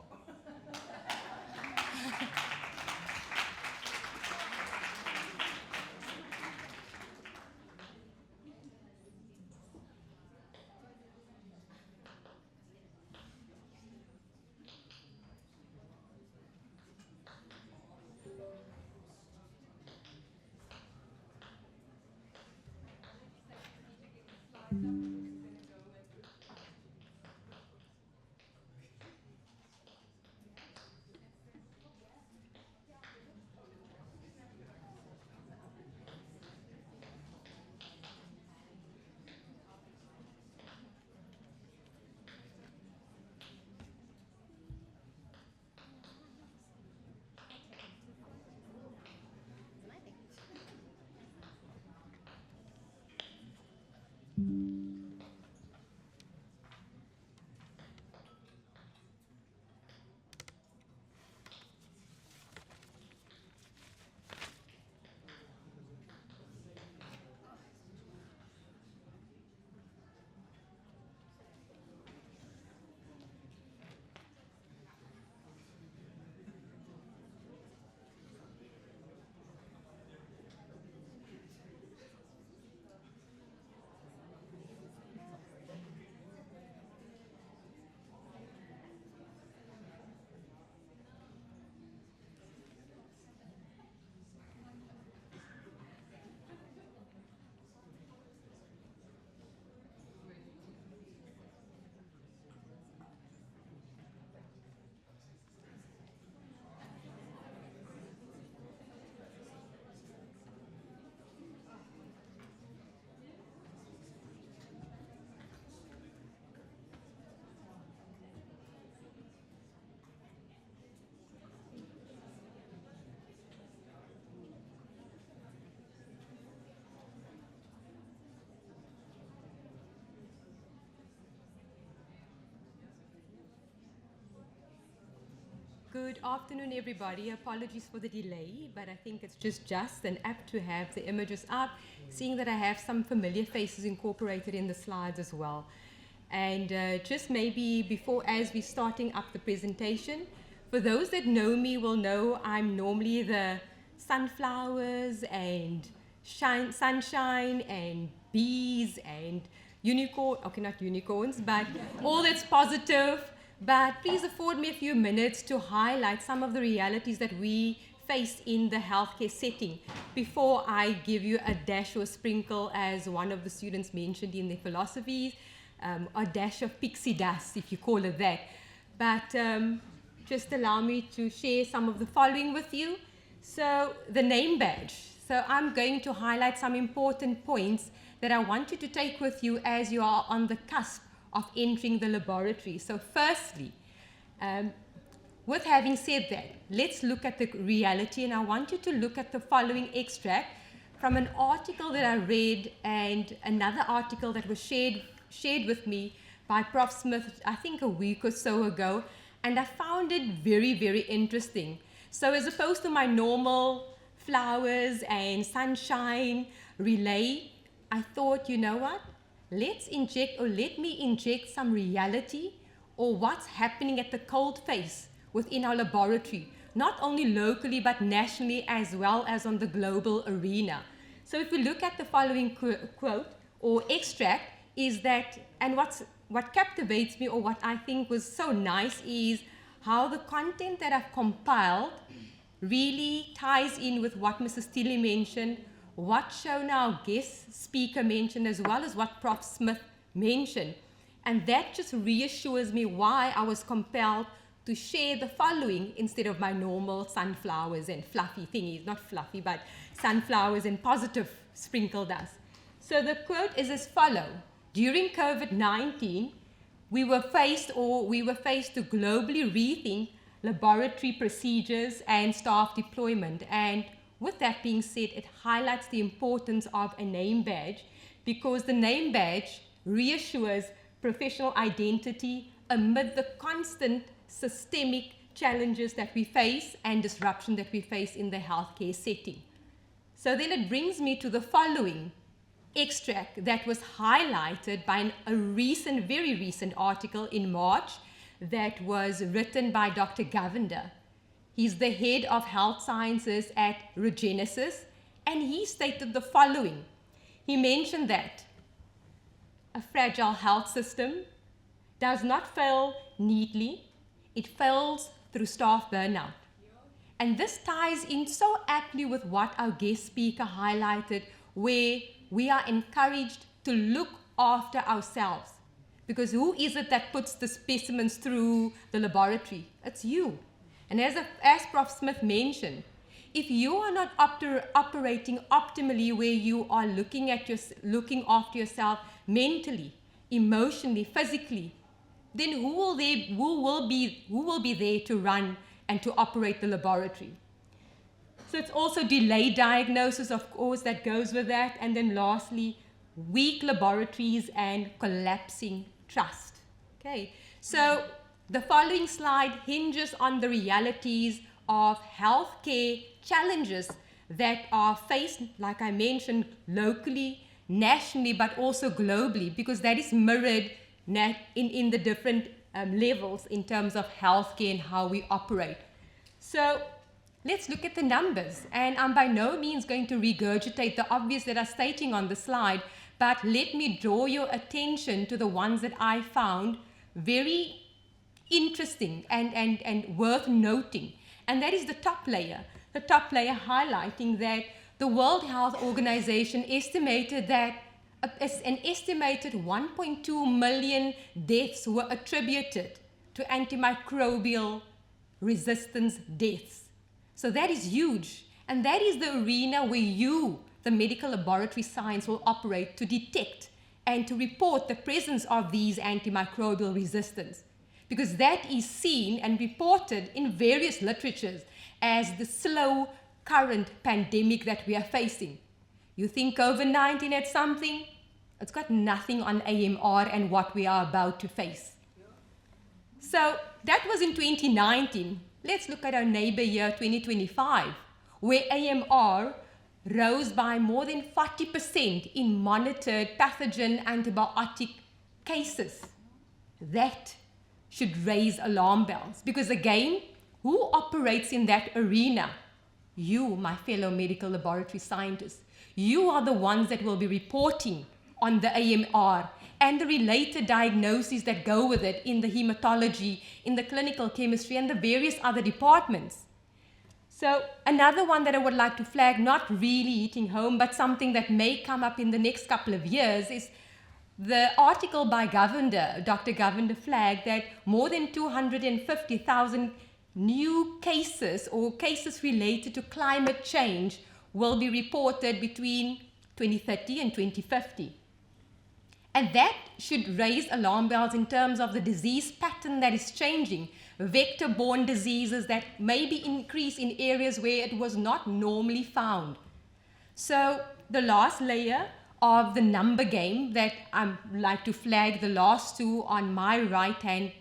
Good afternoon, everybody. Apologies for the delay, but I think it's just and apt to have the images up, seeing that I have some familiar faces incorporated in the slides as well. And just maybe before, as we're starting up the presentation, for those that know me will know I'm normally the sunflowers and sunshine and bees and unicorn, okay, not unicorns, but all that's positive. But please afford me a few minutes to highlight some of the realities that we face in the healthcare setting before I give you a dash or a sprinkle, as one of the students mentioned in their philosophies, a dash of pixie dust, if you call it that. But just allow me to share some of the following with you. So the name badge. So I'm going to highlight some important points that I want you to take with you as you are on the cusp of entering the laboratory. So firstly, with having said that, let's look at the reality, and I want you to look at the following extract from an article that I read and another article that was shared with me by Prof. Smith, I think a week or so ago, and I found it very, very interesting. So as opposed to my normal flowers and sunshine relay, I thought, you know what? Let me inject some reality or what's happening at the cold face within our laboratory, not only locally but nationally as well as on the global arena. So if we look at the following quote or extract, is that, and what captivates me or what I think was so nice is how the content that I've compiled really ties in with what Mrs. Tilly mentioned, what Shona, our guest speaker, mentioned, as well as what Prof. Smith mentioned. And that just reassures me why I was compelled to share the following instead of my normal sunflowers and fluffy thingies, not fluffy, but sunflowers and positive sprinkle dust. So the quote is as follows. During COVID-19, we were faced to globally rethink laboratory procedures and staff deployment. And with that being said, it highlights the importance of a name badge, because the name badge reassures professional identity amid the constant systemic challenges that we face and disruption that we face in the healthcare setting. So then it brings me to the following extract that was highlighted by a very recent article in March that was written by Dr. Govender. He's the head of health sciences at Regenesis, and he stated the following. He mentioned that a fragile health system does not fail neatly, it fails through staff burnout. And this ties in so aptly with what our guest speaker highlighted, where we are encouraged to look after ourselves. Because who is it that puts the specimens through the laboratory? It's you. And as Prof. Smith mentioned, if you are not operating optimally, where you are looking after yourself mentally, emotionally, physically, then who will be there to run and to operate the laboratory? So it's also delayed diagnosis, of course, that goes with that. And then lastly, weak laboratories and collapsing trust. Okay, so the following slide hinges on the realities of healthcare challenges that are faced, like I mentioned, locally, nationally, but also globally, because that is mirrored in the different levels in terms of healthcare and how we operate. So let's look at the numbers. And I'm by no means going to regurgitate the obvious that are stating on the slide, but let me draw your attention to the ones that I found very interesting and worth noting. And that is the top layer. The top layer highlighting that the World Health Organization estimated that an estimated 1.2 million deaths were attributed to antimicrobial resistance deaths. So that is huge. And that is the arena where you, the medical laboratory science, will operate to detect and to report the presence of these antimicrobial resistance. Because that is seen and reported in various literatures as the slow current pandemic that we are facing. You think COVID-19 had something? It's got nothing on AMR and what we are about to face. So that was in 2019. let's look at our neighbor year 2025, where AMR rose by more than 40% in monitored pathogen antibiotic cases. That should raise alarm bells, because again, who operates in that arena? You, my fellow medical laboratory scientists. You are the ones that will be reporting on the AMR and the related diagnoses that go with it in the hematology, in the clinical chemistry, and the various other departments. So another one that I would like to flag, not really hitting home, but something that may come up in the next couple of years, is the article by Dr. Govender flagged that more than 250,000 new cases or cases related to climate change will be reported between 2030 and 2050. And that should raise alarm bells in terms of the disease pattern that is changing. Vector-borne diseases that maybe increase in areas where it was not normally found. So the last layer of the number game that I'd like to flag, the last two on my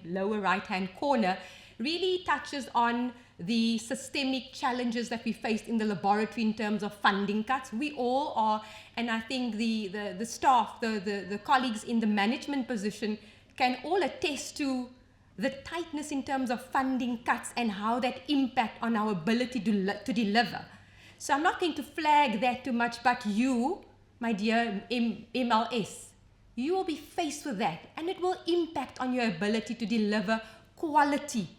lower right-hand corner, really touches on the systemic challenges that we faced in the laboratory in terms of funding cuts. We all are, and I think the staff, the colleagues in the management position can all attest to the tightness in terms of funding cuts and how that impact on our ability to deliver. So I'm not going to flag that too much, but you, my dear MLS, you will be faced with that, and it will impact on your ability to deliver quality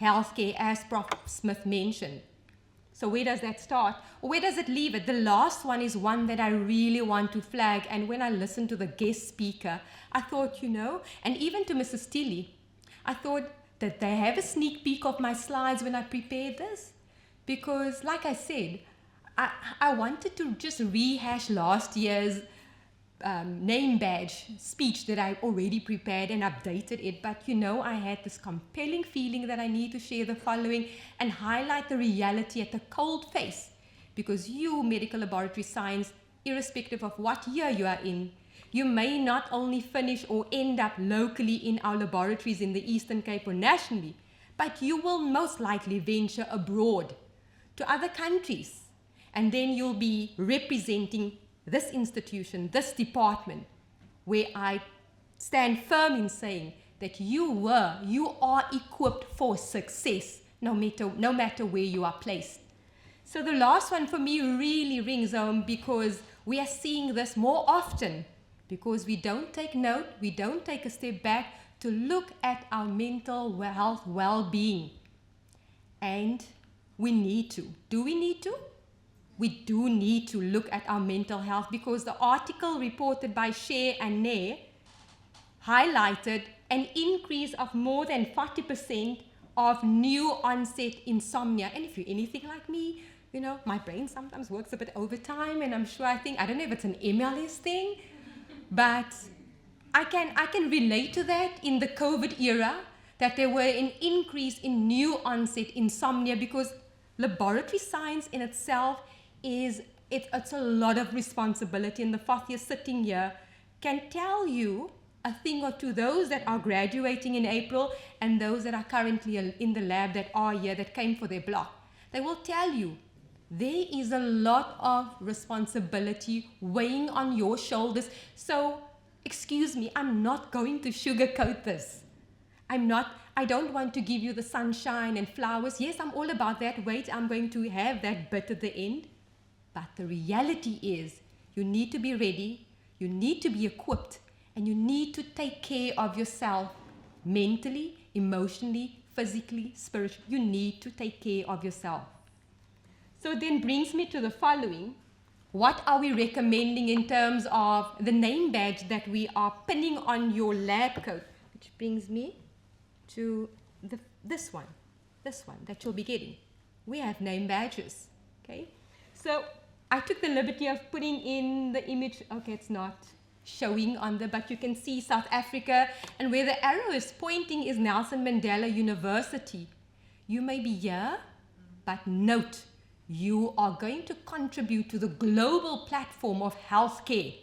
healthcare, as Prof. Smith mentioned. So where does that start? Or where does it leave it? The last one is one that I really want to flag, and when I listened to the guest speaker, I thought, and even to Mrs. Tilly, I thought that they have a sneak peek of my slides when I prepared this, because like I said, I wanted to just rehash last year's name badge speech that I already prepared and updated it, but I had this compelling feeling that I need to share the following and highlight the reality at the cold face, because you, medical laboratory science, irrespective of what year you are in, you may not only finish or end up locally in our laboratories in the Eastern Cape or nationally, but you will most likely venture abroad to other countries, and then you'll be representing this institution, this department, where I stand firm in saying that you are equipped for success, no matter where you are placed. So the last one for me really rings home, because we are seeing this more often, because we don't take note, we don't take a step back to look at our mental health well-being. And we need to. Do we need to? We do need to look at our mental health, because the article reported by Share and Nair highlighted an increase of more than 40% of new onset insomnia. And if you're anything like me, my brain sometimes works a bit overtime, and I don't know if it's an MLS thing, but I can relate to that in the COVID era, that there were an increase in new onset insomnia, because laboratory science in itself it's a lot of responsibility, and the fourth year sitting here can tell you a thing or two, those that are graduating in April and those that are currently in the lab that are here, that came for their block. They will tell you there is a lot of responsibility weighing on your shoulders. So, excuse me, I'm not going to sugarcoat this. I don't want to give you the sunshine and flowers. Yes, I'm all about that. Wait, I'm going to have that bit at the end. But the reality is, you need to be ready, you need to be equipped, and you need to take care of yourself mentally, emotionally, physically, spiritually. You need to take care of yourself. So it then brings me to the following. What are we recommending in terms of the name badge that we are pinning on your lab coat? Which brings me to this one that you'll be getting. We have name badges, okay? So I took the liberty of putting in the image. Okay, it's not showing on but you can see South Africa, and where the arrow is pointing is Nelson Mandela University. You may be here, but note, you are going to contribute to the global platform of healthcare.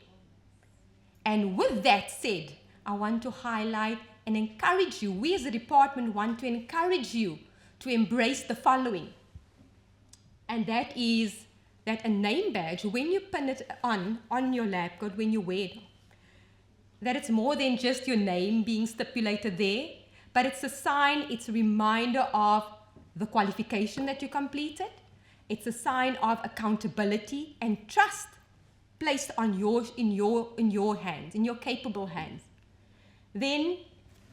And with that said, I want to highlight and encourage you, we as a department want to encourage you to embrace the following. And that is that a name badge, when you pin it on your lab coat, when you wear it, that it's more than just your name being stipulated there, but it's a sign, it's a reminder of the qualification that you completed. It's a sign of accountability and trust placed on in your hands, in your capable hands. Then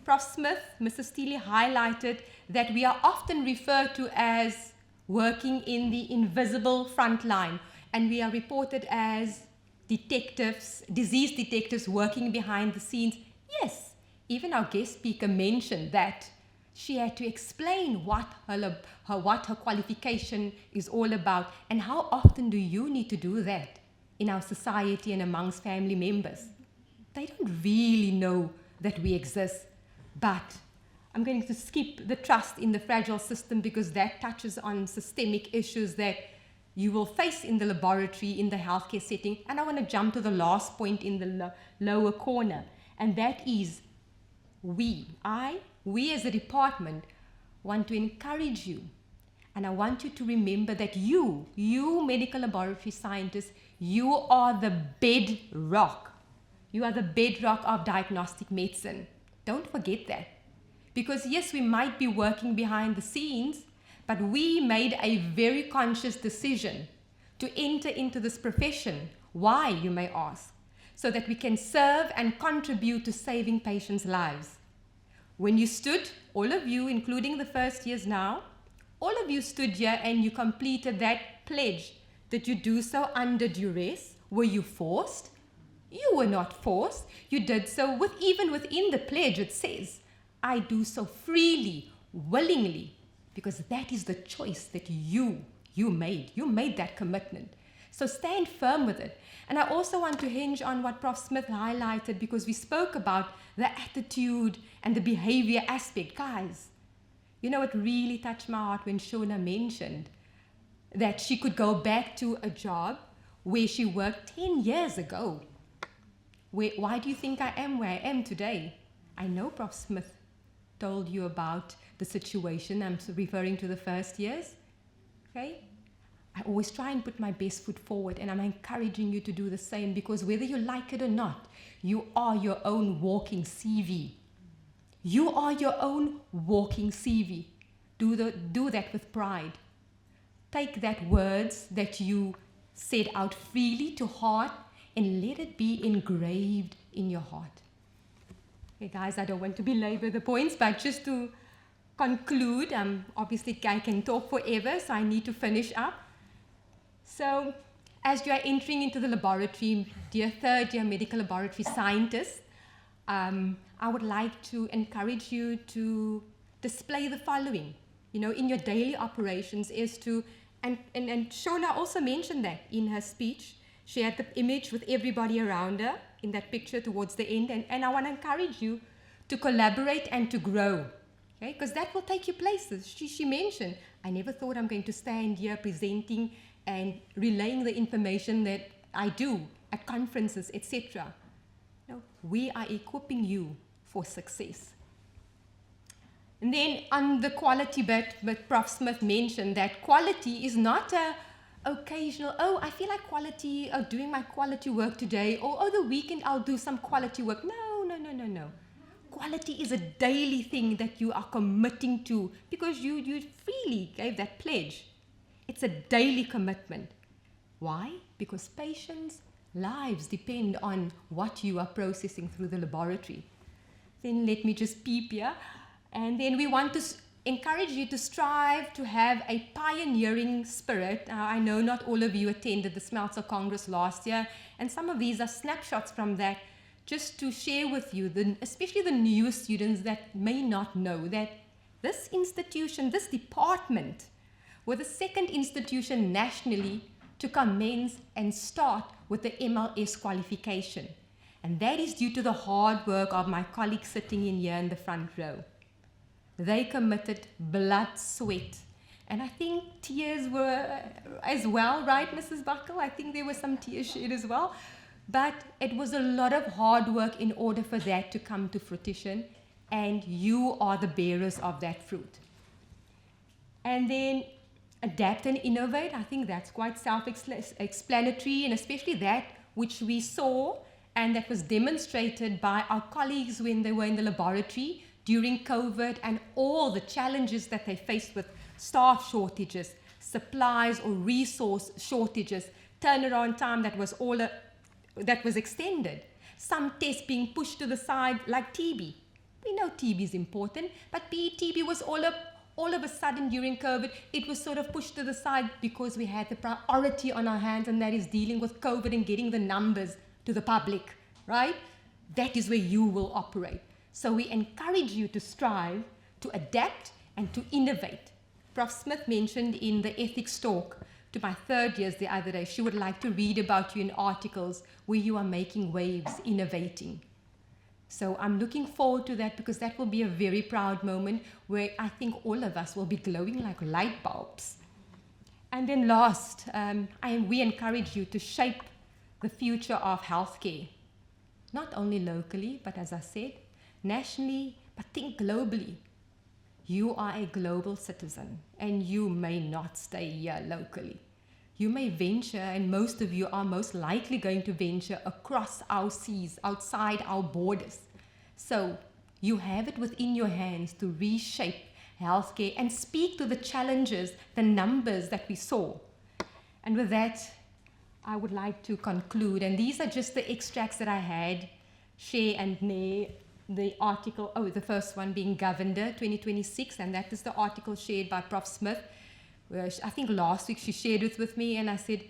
Prof. Smith, Mrs. Steele highlighted that we are often referred to as working in the invisible front line, and we are reported as detectives, disease detectives working behind the scenes. Yes, even our guest speaker mentioned that she had to explain what her qualification is all about, and how often do you need to do that in our society and amongst family members? They don't really know that we exist, but I'm going to skip the trust in the fragile system because that touches on systemic issues that you will face in the laboratory, in the healthcare setting. And I want to jump to the last point in the lower corner, and that is we as a department want to encourage you, and I want you to remember that you medical laboratory scientists, you are the bedrock. You are the bedrock of diagnostic medicine. Don't forget that. Because yes, we might be working behind the scenes, but we made a very conscious decision to enter into this profession. Why, you may ask? So that we can serve and contribute to saving patients' lives. When you stood, all of you, including the first years now, all of you stood here and you completed that pledge. Did you do so under duress? Were you forced? You were not forced. You did so even within the pledge it says, I do so freely, willingly, because that is the choice that you made. You made that commitment. So stand firm with it. And I also want to hinge on what Prof. Smith highlighted, because we spoke about the attitude and the behavior aspect. Guys, you know, it really touched my heart when Shona mentioned that she could go back to a job where she worked 10 years ago. Why do you think I am where I am today? I know Prof. Smith told you about the situation. I'm referring to the first years. Okay? I always try and put my best foot forward, and I'm encouraging you to do the same, because whether you like it or not, you are your own walking CV. You are your own walking CV. Do that with pride. Take that words that you said out freely to heart and let it be engraved in your heart. Okay, guys, I don't want to belabor the points, but just to conclude, obviously I can talk forever, so I need to finish up. So, as you are entering into the laboratory, dear third-year medical laboratory scientists, I would like to encourage you to display the following, you know, in your daily operations, is to, and Shona also mentioned that in her speech. She had the image with everybody around her in that picture towards the end, and I want to encourage you to collaborate and to grow, okay? Because that will take you places. She mentioned, I never thought I'm going to stand here presenting and relaying the information that I do at conferences, etc. No, we are equipping you for success. And then on the quality bit, but Prof. Smith mentioned that quality is not a occasional, oh, I feel like quality, or doing my quality work today, or oh, the weekend I'll do some quality work. No. Quality is a daily thing that you are committing to, because you freely gave that pledge. It's a daily commitment. Why? Because patients' lives depend on what you are processing through the laboratory. Then let me just peep here. And then we want to encourage you to strive to have a pioneering spirit. I know not all of you attended the Smeltzer Congress last year, and some of these are snapshots from that, just to share with you, especially the newer students that may not know that this institution, this department, were the second institution nationally to commence and start with the MLS qualification. And that is due to the hard work of my colleagues sitting in here in the front row. They committed blood, sweat, and I think tears were as well, right, Mrs. Buckle? I think there were some tears shed as well. But it was a lot of hard work in order for that to come to fruition, and you are the bearers of that fruit. And then adapt and innovate. I think that's quite self-explanatory, and especially that which we saw and that was demonstrated by our colleagues when they were in the laboratory during COVID and all the challenges that they faced with staff shortages, supplies or resource shortages, turnaround time that was extended. Some tests being pushed to the side like TB. We know TB is important, but TB was all of a sudden during COVID, it was sort of pushed to the side because we had the priority on our hands, and that is dealing with COVID and getting the numbers to the public, right? That is where you will operate. So we encourage you to strive, to adapt, and to innovate. Prof. Smith mentioned in the ethics talk to my third years the other day, she would like to read about you in articles where you are making waves, innovating. So I'm looking forward to that, because that will be a very proud moment where I think all of us will be glowing like light bulbs. And then last, we encourage you to shape the future of healthcare, not only locally, but as I said, nationally, but think globally. You are a global citizen, and you may not stay here locally. You may venture, and most of you are most likely going to venture across our seas, outside our borders. So you have it within your hands to reshape healthcare and speak to the challenges, the numbers that we saw. And with that, I would like to conclude. And these are just the extracts that I had, Shea and Ne, the article, the first one being Governor 2026, and that is the article shared by Prof. Smith. I think last week she shared it with me, and I said,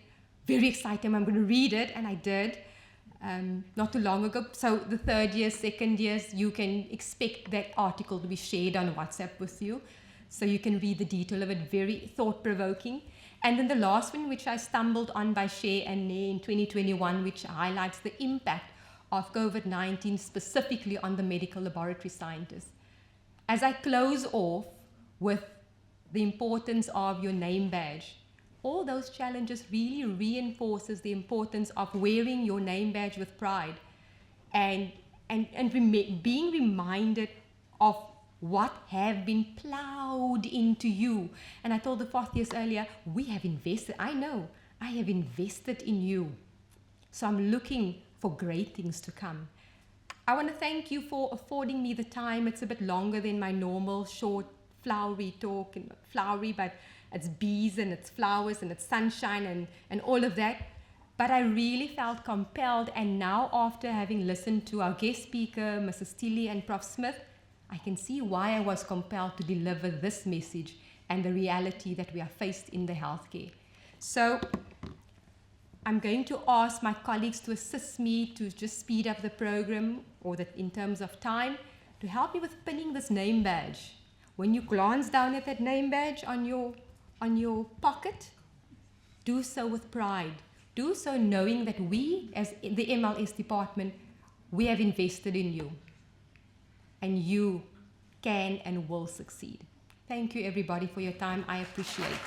very exciting, I'm going to read it, and I did not too long ago. So the third years, second years, you can expect that article to be shared on WhatsApp with you, so you can read the detail of it, very thought-provoking. And then the last one, which I stumbled on by Shea and Ne in 2021, which highlights the impact of COVID-19 specifically on the medical laboratory scientists. As I close off with the importance of your name badge, all those challenges really reinforces the importance of wearing your name badge with pride and being reminded of what have been plowed into you. And I told the fourth years earlier, we have invested, I know, I have invested in you. So I'm looking for great things to come. I want to thank you for affording me the time. It's a bit longer than my normal short, flowery talk, and flowery, but it's bees and it's flowers and it's sunshine and all of that. But I really felt compelled, and now after having listened to our guest speaker, Mrs. Tilly and Prof. Smith, I can see why I was compelled to deliver this message and the reality that we are faced in the healthcare. So I'm going to ask my colleagues to assist me to just speed up the program, or that in terms of time, to help me with pinning this name badge. When you glance down at that name badge on your pocket, do so with pride. Do so knowing that we, as the MLS department, we have invested in you. And you can and will succeed. Thank you, everybody, for your time. I appreciate it.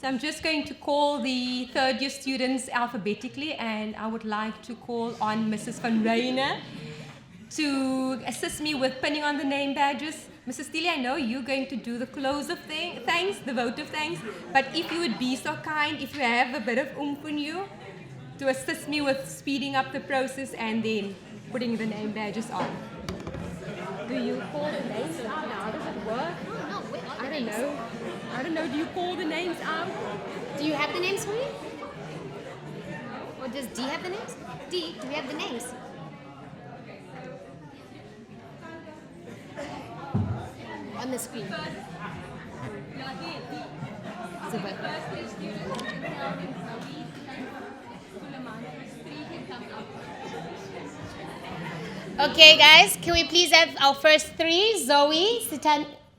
So I'm just going to call the third year students alphabetically, and I would like to call on Mrs. Van Reyne to assist me with pinning on the name badges. Mrs. Tilly, I know you're going to do the close of thanks, the vote of thanks, but if you would be so kind, if you have a bit of oomph in you, to assist me with speeding up the process and then putting the name badges on. Do you call the names out? How does it work? I don't know. Do you call the names out? Do you have the names for me? Or does Dee have the names? Dee, do we have the names? On the screen. Okay, guys, can we please have our first three? Zoe,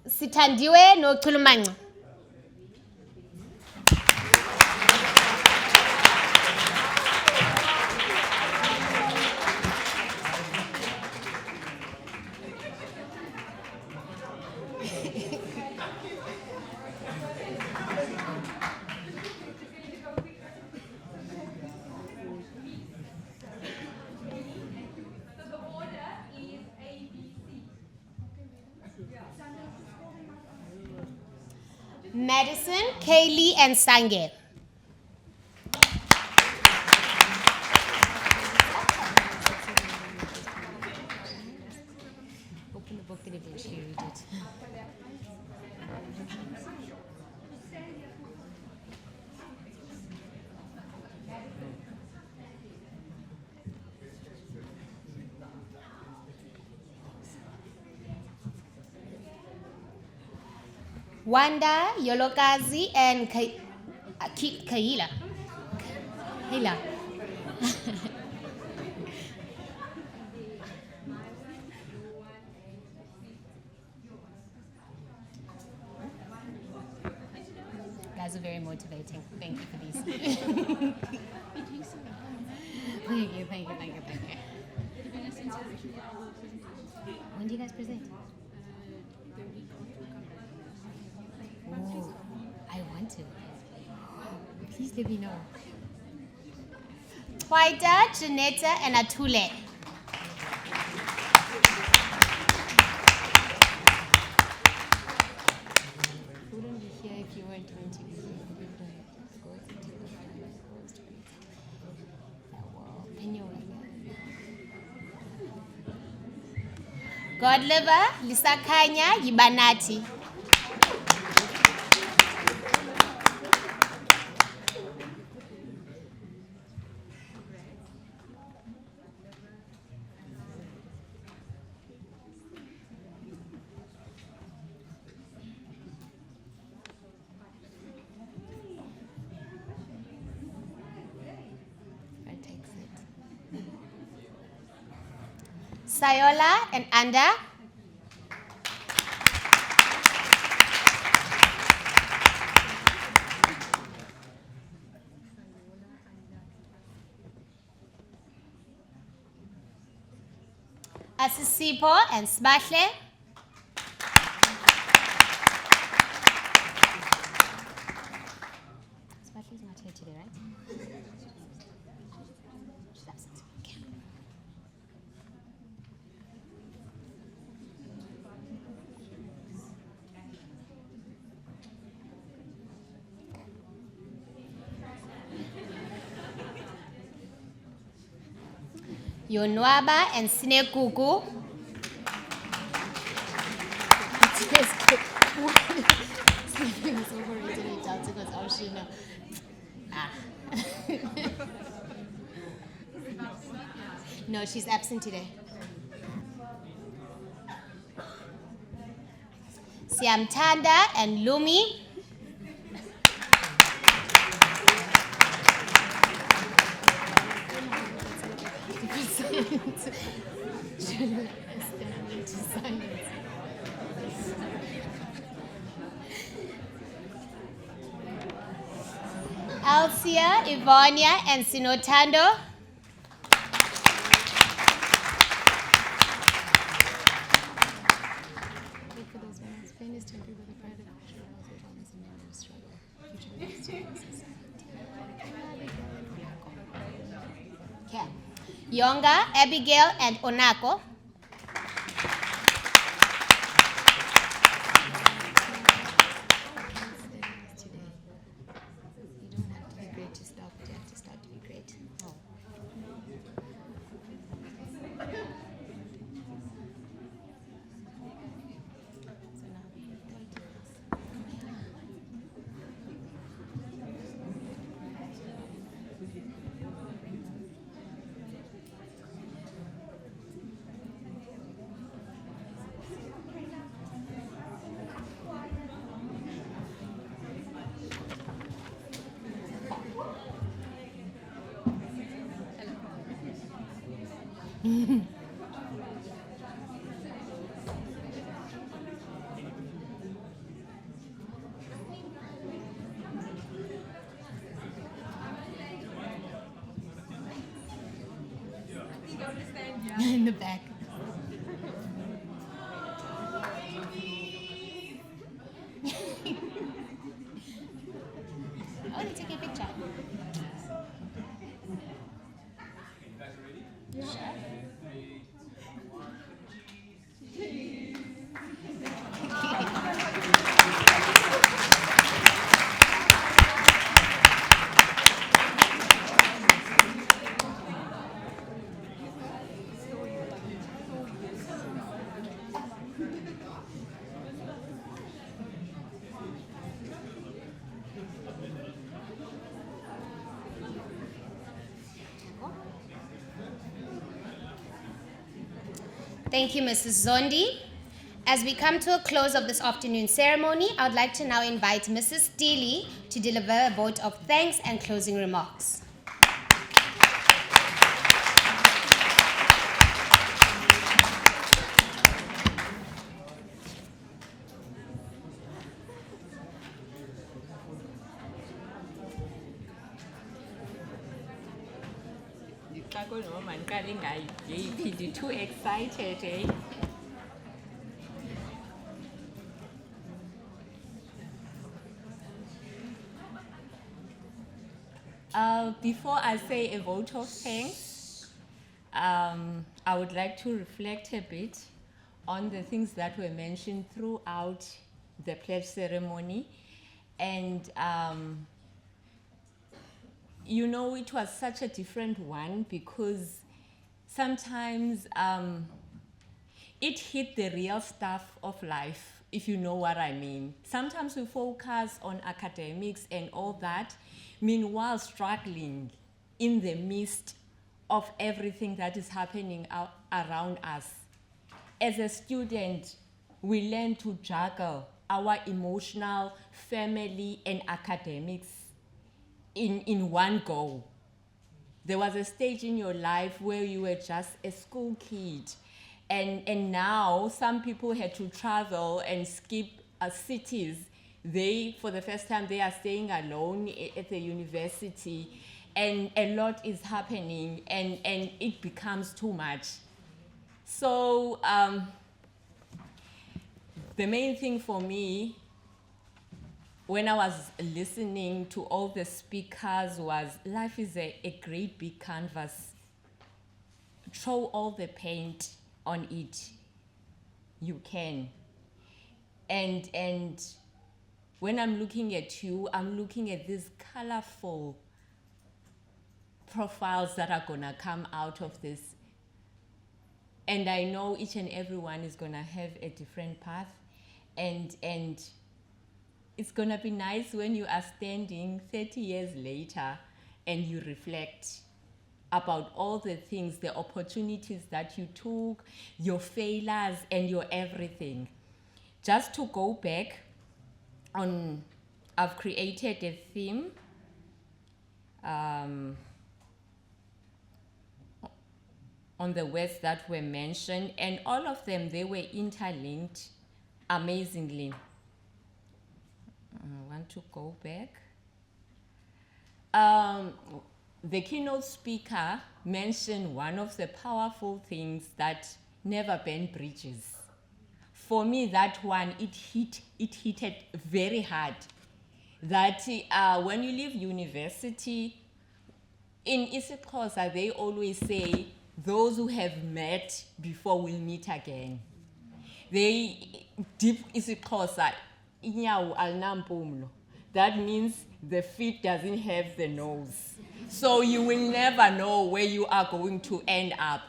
Sitandiwe, no Kulumang. Madison, Kaylee, and Sange. Open the book and eventually read it. Wanda, Yolokazi, and Kaila. Kaila. Guys are very motivating. Thank you for these. Thank you. When do you guys present? Oh, I want to. Please let me know. Twaita, Janetta, and Atule. Wouldn't be here if you weren't going to be here. Godliver, Lisakanya, Yibanati. Sayola and Anda. Asisipo and Smashle. Smashle's not here today, right? She's absent. Okay. Yonwaba and Sinekuku. No, she's absent today. Siamtanda and Lumi. Alcia, Ivonia, and Sinotando. Okay. Yonga, Abigail, and Onako. In the back. Oh, they took a picture. Sure. Thank you, Mrs. Zondi. As we come to a close of this afternoon ceremony, I would like to now invite Mrs. Steely to deliver a vote of thanks and closing remarks. Too excited, eh? Before I say a vote of thanks, I would like to reflect a bit on the things that were mentioned throughout the pledge ceremony. And you know, it was such a different one because sometimes it hit the real stuff of life, if you know what I mean. Sometimes we focus on academics and all that, meanwhile struggling in the midst of everything that is happening around us. As a student, we learn to juggle our emotional, family, and academics in one go. There was a stage in your life where you were just a school kid, and now some people had to travel and skip cities. They, for the first time, they are staying alone at the university, and a lot is happening, and it becomes too much. So the main thing for me when I was listening to all the speakers was, life is a great big canvas. Throw all the paint on it. You can. And when I'm looking at you, I'm looking at these colorful profiles that are gonna come out of this. And I know each and every one is gonna have a different path. And it's gonna be nice when you are standing 30 years later and you reflect about all the things, the opportunities that you took, your failures and your everything. Just to go back on, I've created a theme on the words that were mentioned, and all of them, they were interlinked amazingly. I want to go back. The keynote speaker mentioned one of the powerful things, that never burn bridges. For me, that one, it hit it very hard. That when you leave university, in isiXhosa, they always say, those who have met before will meet again. They, deep isiXhosa, inyawo alinampumlo. That means the feet doesn't have the nose. So you will never know where you are going to end up.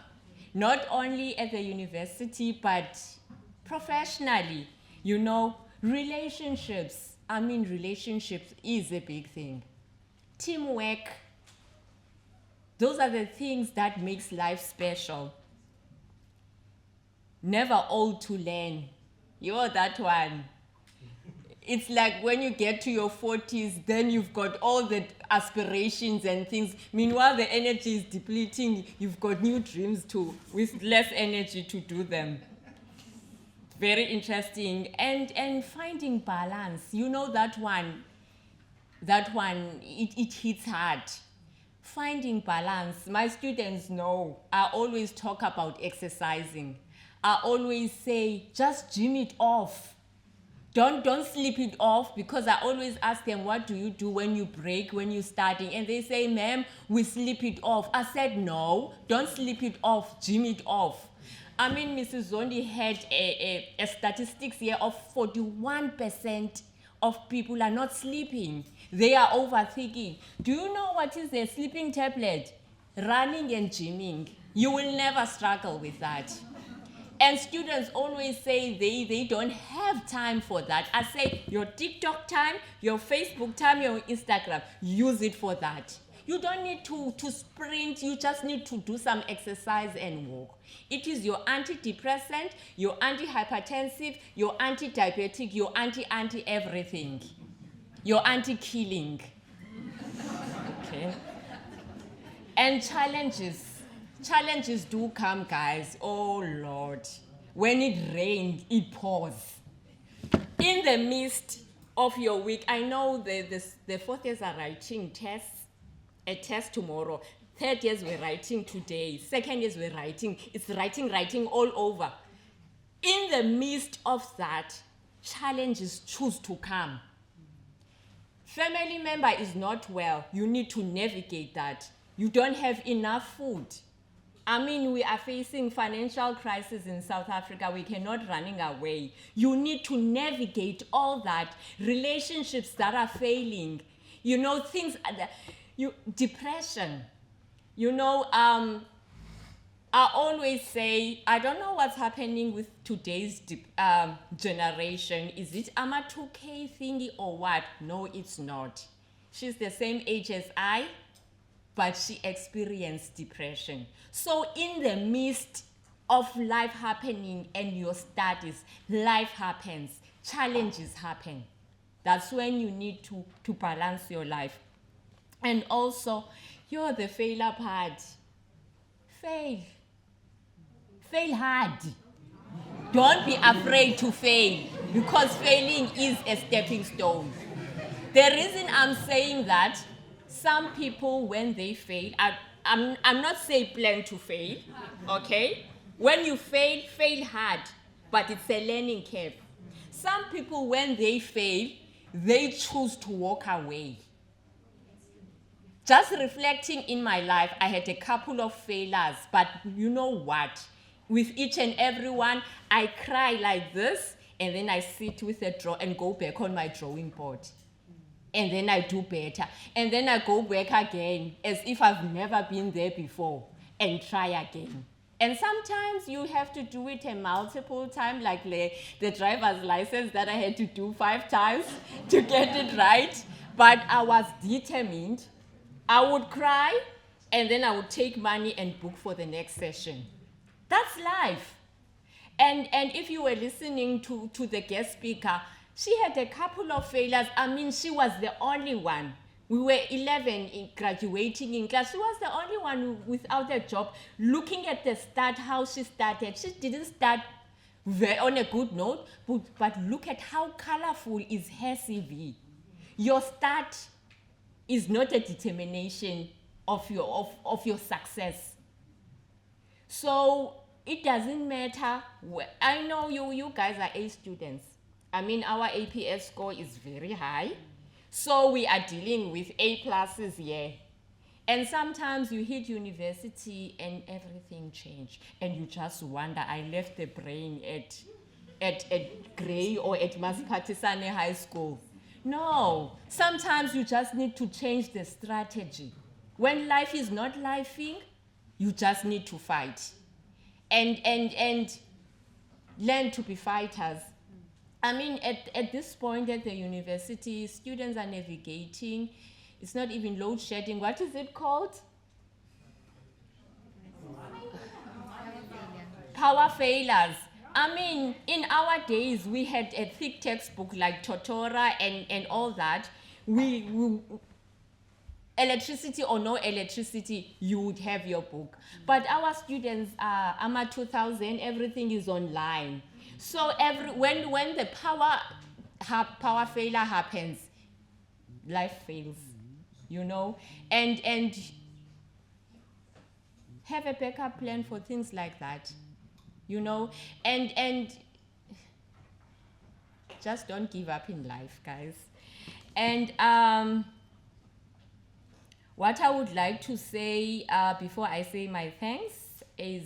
Not only at the university, but professionally. You know, relationships. I mean, relationships is a big thing. Teamwork. Those are the things that makes life special. Never old to learn. You're that one. It's like when you get to your 40s, then you've got all the aspirations and things. Meanwhile, the energy is depleting. You've got new dreams too, with less energy to do them. Very interesting. And finding balance. You know that one, it hits hard. Finding balance. My students know, I always talk about exercising. I always say, just gym it off. Don't sleep it off, because I always ask them, what do you do when you break, when you're starting? And they say, ma'am, we sleep it off. I said, no, don't sleep it off, gym it off. I mean, Mrs. Zondi had a statistics here of 41% of people are not sleeping. They are overthinking. Do you know what is a sleeping tablet? Running and gymming. You will never struggle with that. And students always say they don't have time for that. I say, your TikTok time, your Facebook time, your Instagram, use it for that. You don't need to sprint, you just need to do some exercise and walk. It is your antidepressant, your antihypertensive, your anti-diabetic, your anti-everything, your anti-killing. Okay. And challenges do come, guys. Oh Lord, when it rains, it pours. In the midst of your week, I know the fourth years are writing tests, a test tomorrow. Third years we're writing today. Second years we're writing. It's writing all over. In the midst of that, challenges choose to come. Family member is not well. You need to navigate that. You don't have enough food. I mean, we are facing financial crisis in South Africa. We cannot running away. You need to navigate all that. Relationships that are failing. You know, things, depression. You know, I always say, I don't know what's happening with today's generation. Is it a 2K thingy or what? No, it's not. She's the same age as I, but she experienced depression. So in the midst of life happening and your studies, life happens, challenges happen. That's when you need to balance your life. And also, you're the failure part. Fail hard. Don't be afraid to fail, because failing is a stepping stone. The reason I'm saying that, some people, when they fail, I'm not saying plan to fail, okay? When you fail hard, but it's a learning curve. Some people, when they fail, they choose to walk away. Just reflecting in my life, I had a couple of failures, but you know what? With each and every one, I cry like this, and then I sit with a draw and go back on my drawing board. And then I do better. And then I go back again, as if I've never been there before, and try again. And sometimes you have to do it a multiple time, like the driver's license that I had to do 5 times to get it right. But I was determined. I would cry, and then I would take money and book for the next session. That's life. And if you were listening to the guest speaker, she had a couple of failures. I mean, she was the only one. We were 11 in graduating in class. She was the only one without a job. Looking at the start, how she started, she didn't start on a good note, but look at how colorful is her CV. Your start is not a determination of your success. So it doesn't matter. I know you guys are A students. I mean, our APS score is very high. So we are dealing with A pluses here. And sometimes you hit university and everything changed. And you just wonder, I left the brain at Gray or at Masipatisane High School. No, sometimes you just need to change the strategy. When life is not lifing, you just need to fight. And learn to be fighters. I mean, at this point at the university, students are navigating. It's not even load shedding. What is it called? Power failures. I mean, in our days, we had a thick textbook like Totora and all that. We electricity or no electricity, you would have your book. But our students are AMA 2000, everything is online. So when the power failure happens, life fails, you know, and have a backup plan for things like that, you know, and just don't give up in life, guys. And what I would like to say before I say my thanks is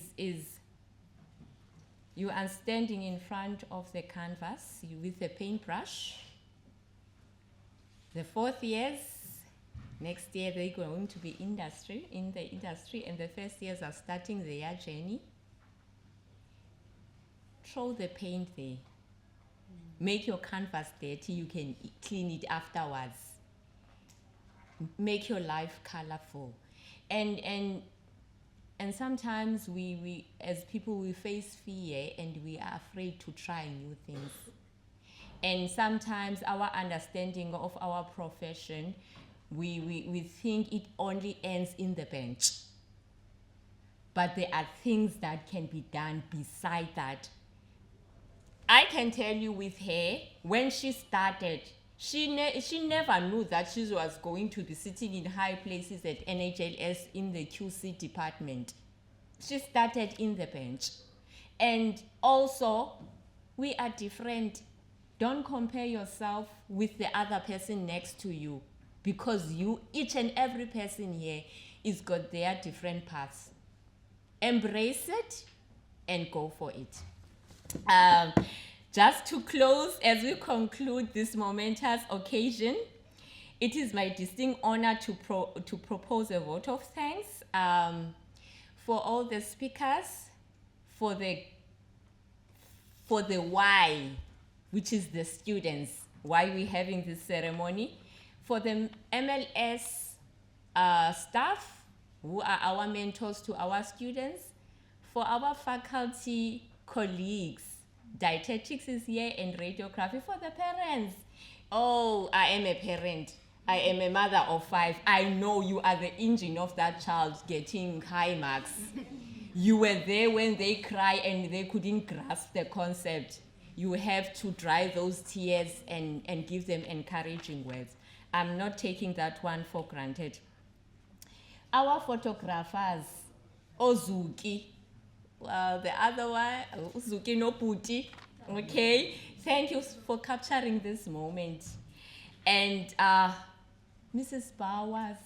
you are standing in front of the canvas with a paintbrush. The 4th years, next year they're going to be in the industry, and the first years are starting their journey. Throw the paint there. Make your canvas dirty, you can clean it afterwards. make your life colorful. And sometimes we as people, we face fear and we are afraid to try new things. And sometimes our understanding of our profession, we think it only ends in the bench. But there are things that can be done beside that. I can tell you with her, when she started, she never knew that she was going to be sitting in high places at NHLS in the QC department. She started in the bench. And also, we are different. Don't compare yourself with the other person next to you, because each and every person here is got their different paths. Embrace it and go for it. Just to close, as we conclude this momentous occasion, it is my distinct honor to propose a vote of thanks for all the speakers, for the why, which is the students, why we're having this ceremony, for the MLS staff, who are our mentors to our students, for our faculty colleagues. Dietetics is here, and radiography, for the parents. Oh, I am a parent. I am a mother of 5. I know you are the engine of that child getting high marks. You were there when they cry and they couldn't grasp the concept. You have to dry those tears and give them encouraging words. I'm not taking that one for granted. Our photographers, Ozuki, the other one, Uzuki no Puti, okay? Thank you for capturing this moment. And Mrs. Bowers,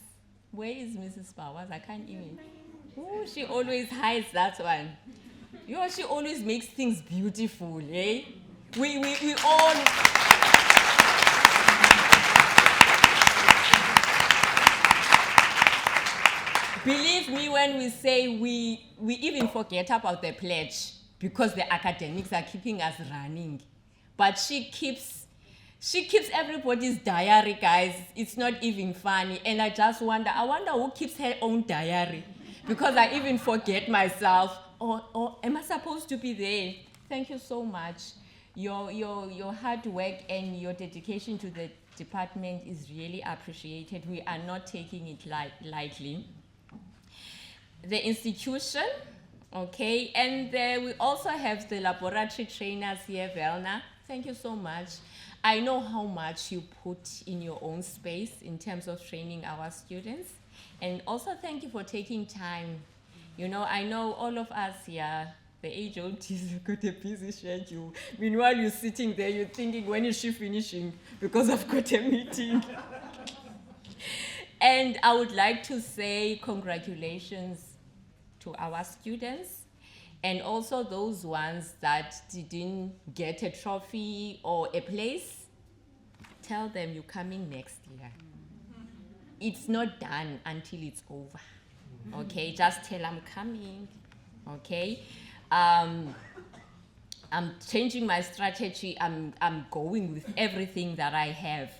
where is Mrs. Bowers? I can't even. Oh, she always hides that one. You know, she always makes things beautiful, eh? We all. Believe me when we say we even forget about the pledge because the academics are keeping us running. But she keeps everybody's diary, guys. It's not even funny. And I just wonder who keeps her own diary, because I even forget myself. Or am I supposed to be there? Thank you so much. Your hard work and your dedication to the department is really appreciated. We are not taking it lightly. The institution, okay, and we also have the laboratory trainers here, Velna. Thank you so much. I know how much you put in your own space in terms of training our students. And also thank you for taking time. You know, I know all of us here, the age-oldies have got a busy schedule. Meanwhile, you're sitting there, you're thinking, when is she finishing? Because I've got a meeting. And I would like to say congratulations to our students, and also those ones that didn't get a trophy or a place. Tell them you're coming next year. It's not done until it's over. Okay, just tell I'm coming. Okay, I'm changing my strategy. I'm going with everything that I have.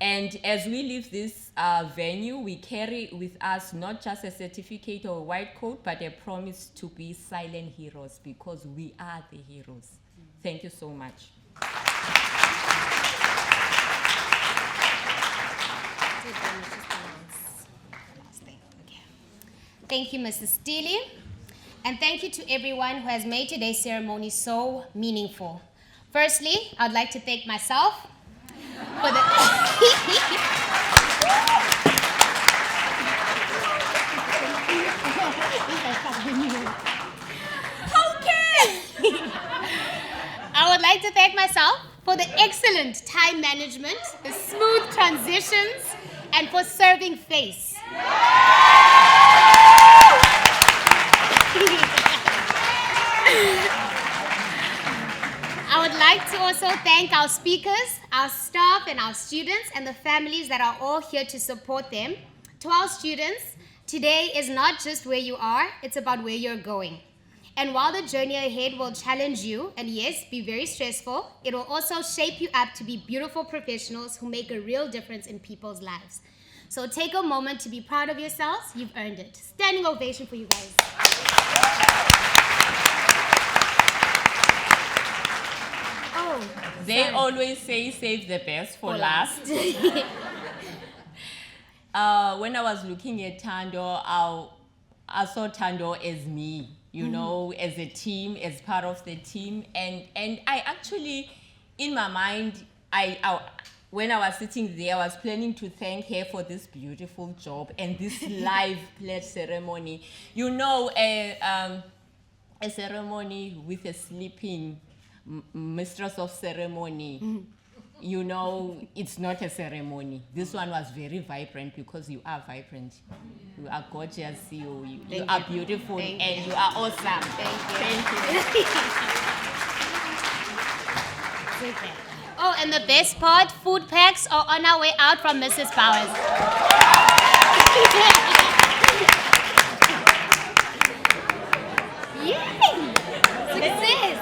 And as we leave this venue, we carry with us not just a certificate or a white coat, but a promise to be silent heroes, because we are the heroes. Thank you so much. Thank you, Mrs. Steele. And thank you to everyone who has made today's ceremony so meaningful. Firstly, I'd like to thank myself for the... I would like to thank myself for the excellent time management, the smooth transitions, and for serving face. I would like to also thank our speakers, our staff, and our students, and the families that are all here to support them. To our students, today is not just where you are, it's about where you're going. And while the journey ahead will challenge you, and yes, be very stressful, it will also shape you up to be beautiful professionals who make a real difference in people's lives. So take a moment to be proud of yourselves. You've earned it. Standing ovation for you guys. Oh, They always say save the best for last. When I was looking at Tando, I saw Tando as me, you know, as a team, as part of the team. And I actually, in my mind, when I was sitting there, I was planning to thank her for this beautiful job and this live pledge ceremony. You know, a ceremony with a sleeping mistress of ceremony. You know, it's not a ceremony. This one was very vibrant because you are vibrant. You are gorgeous, you are beautiful, and you are awesome. Thank you. Super. Oh, and the best part, food packs are on our way out from Mrs. Powers. Yay! Success!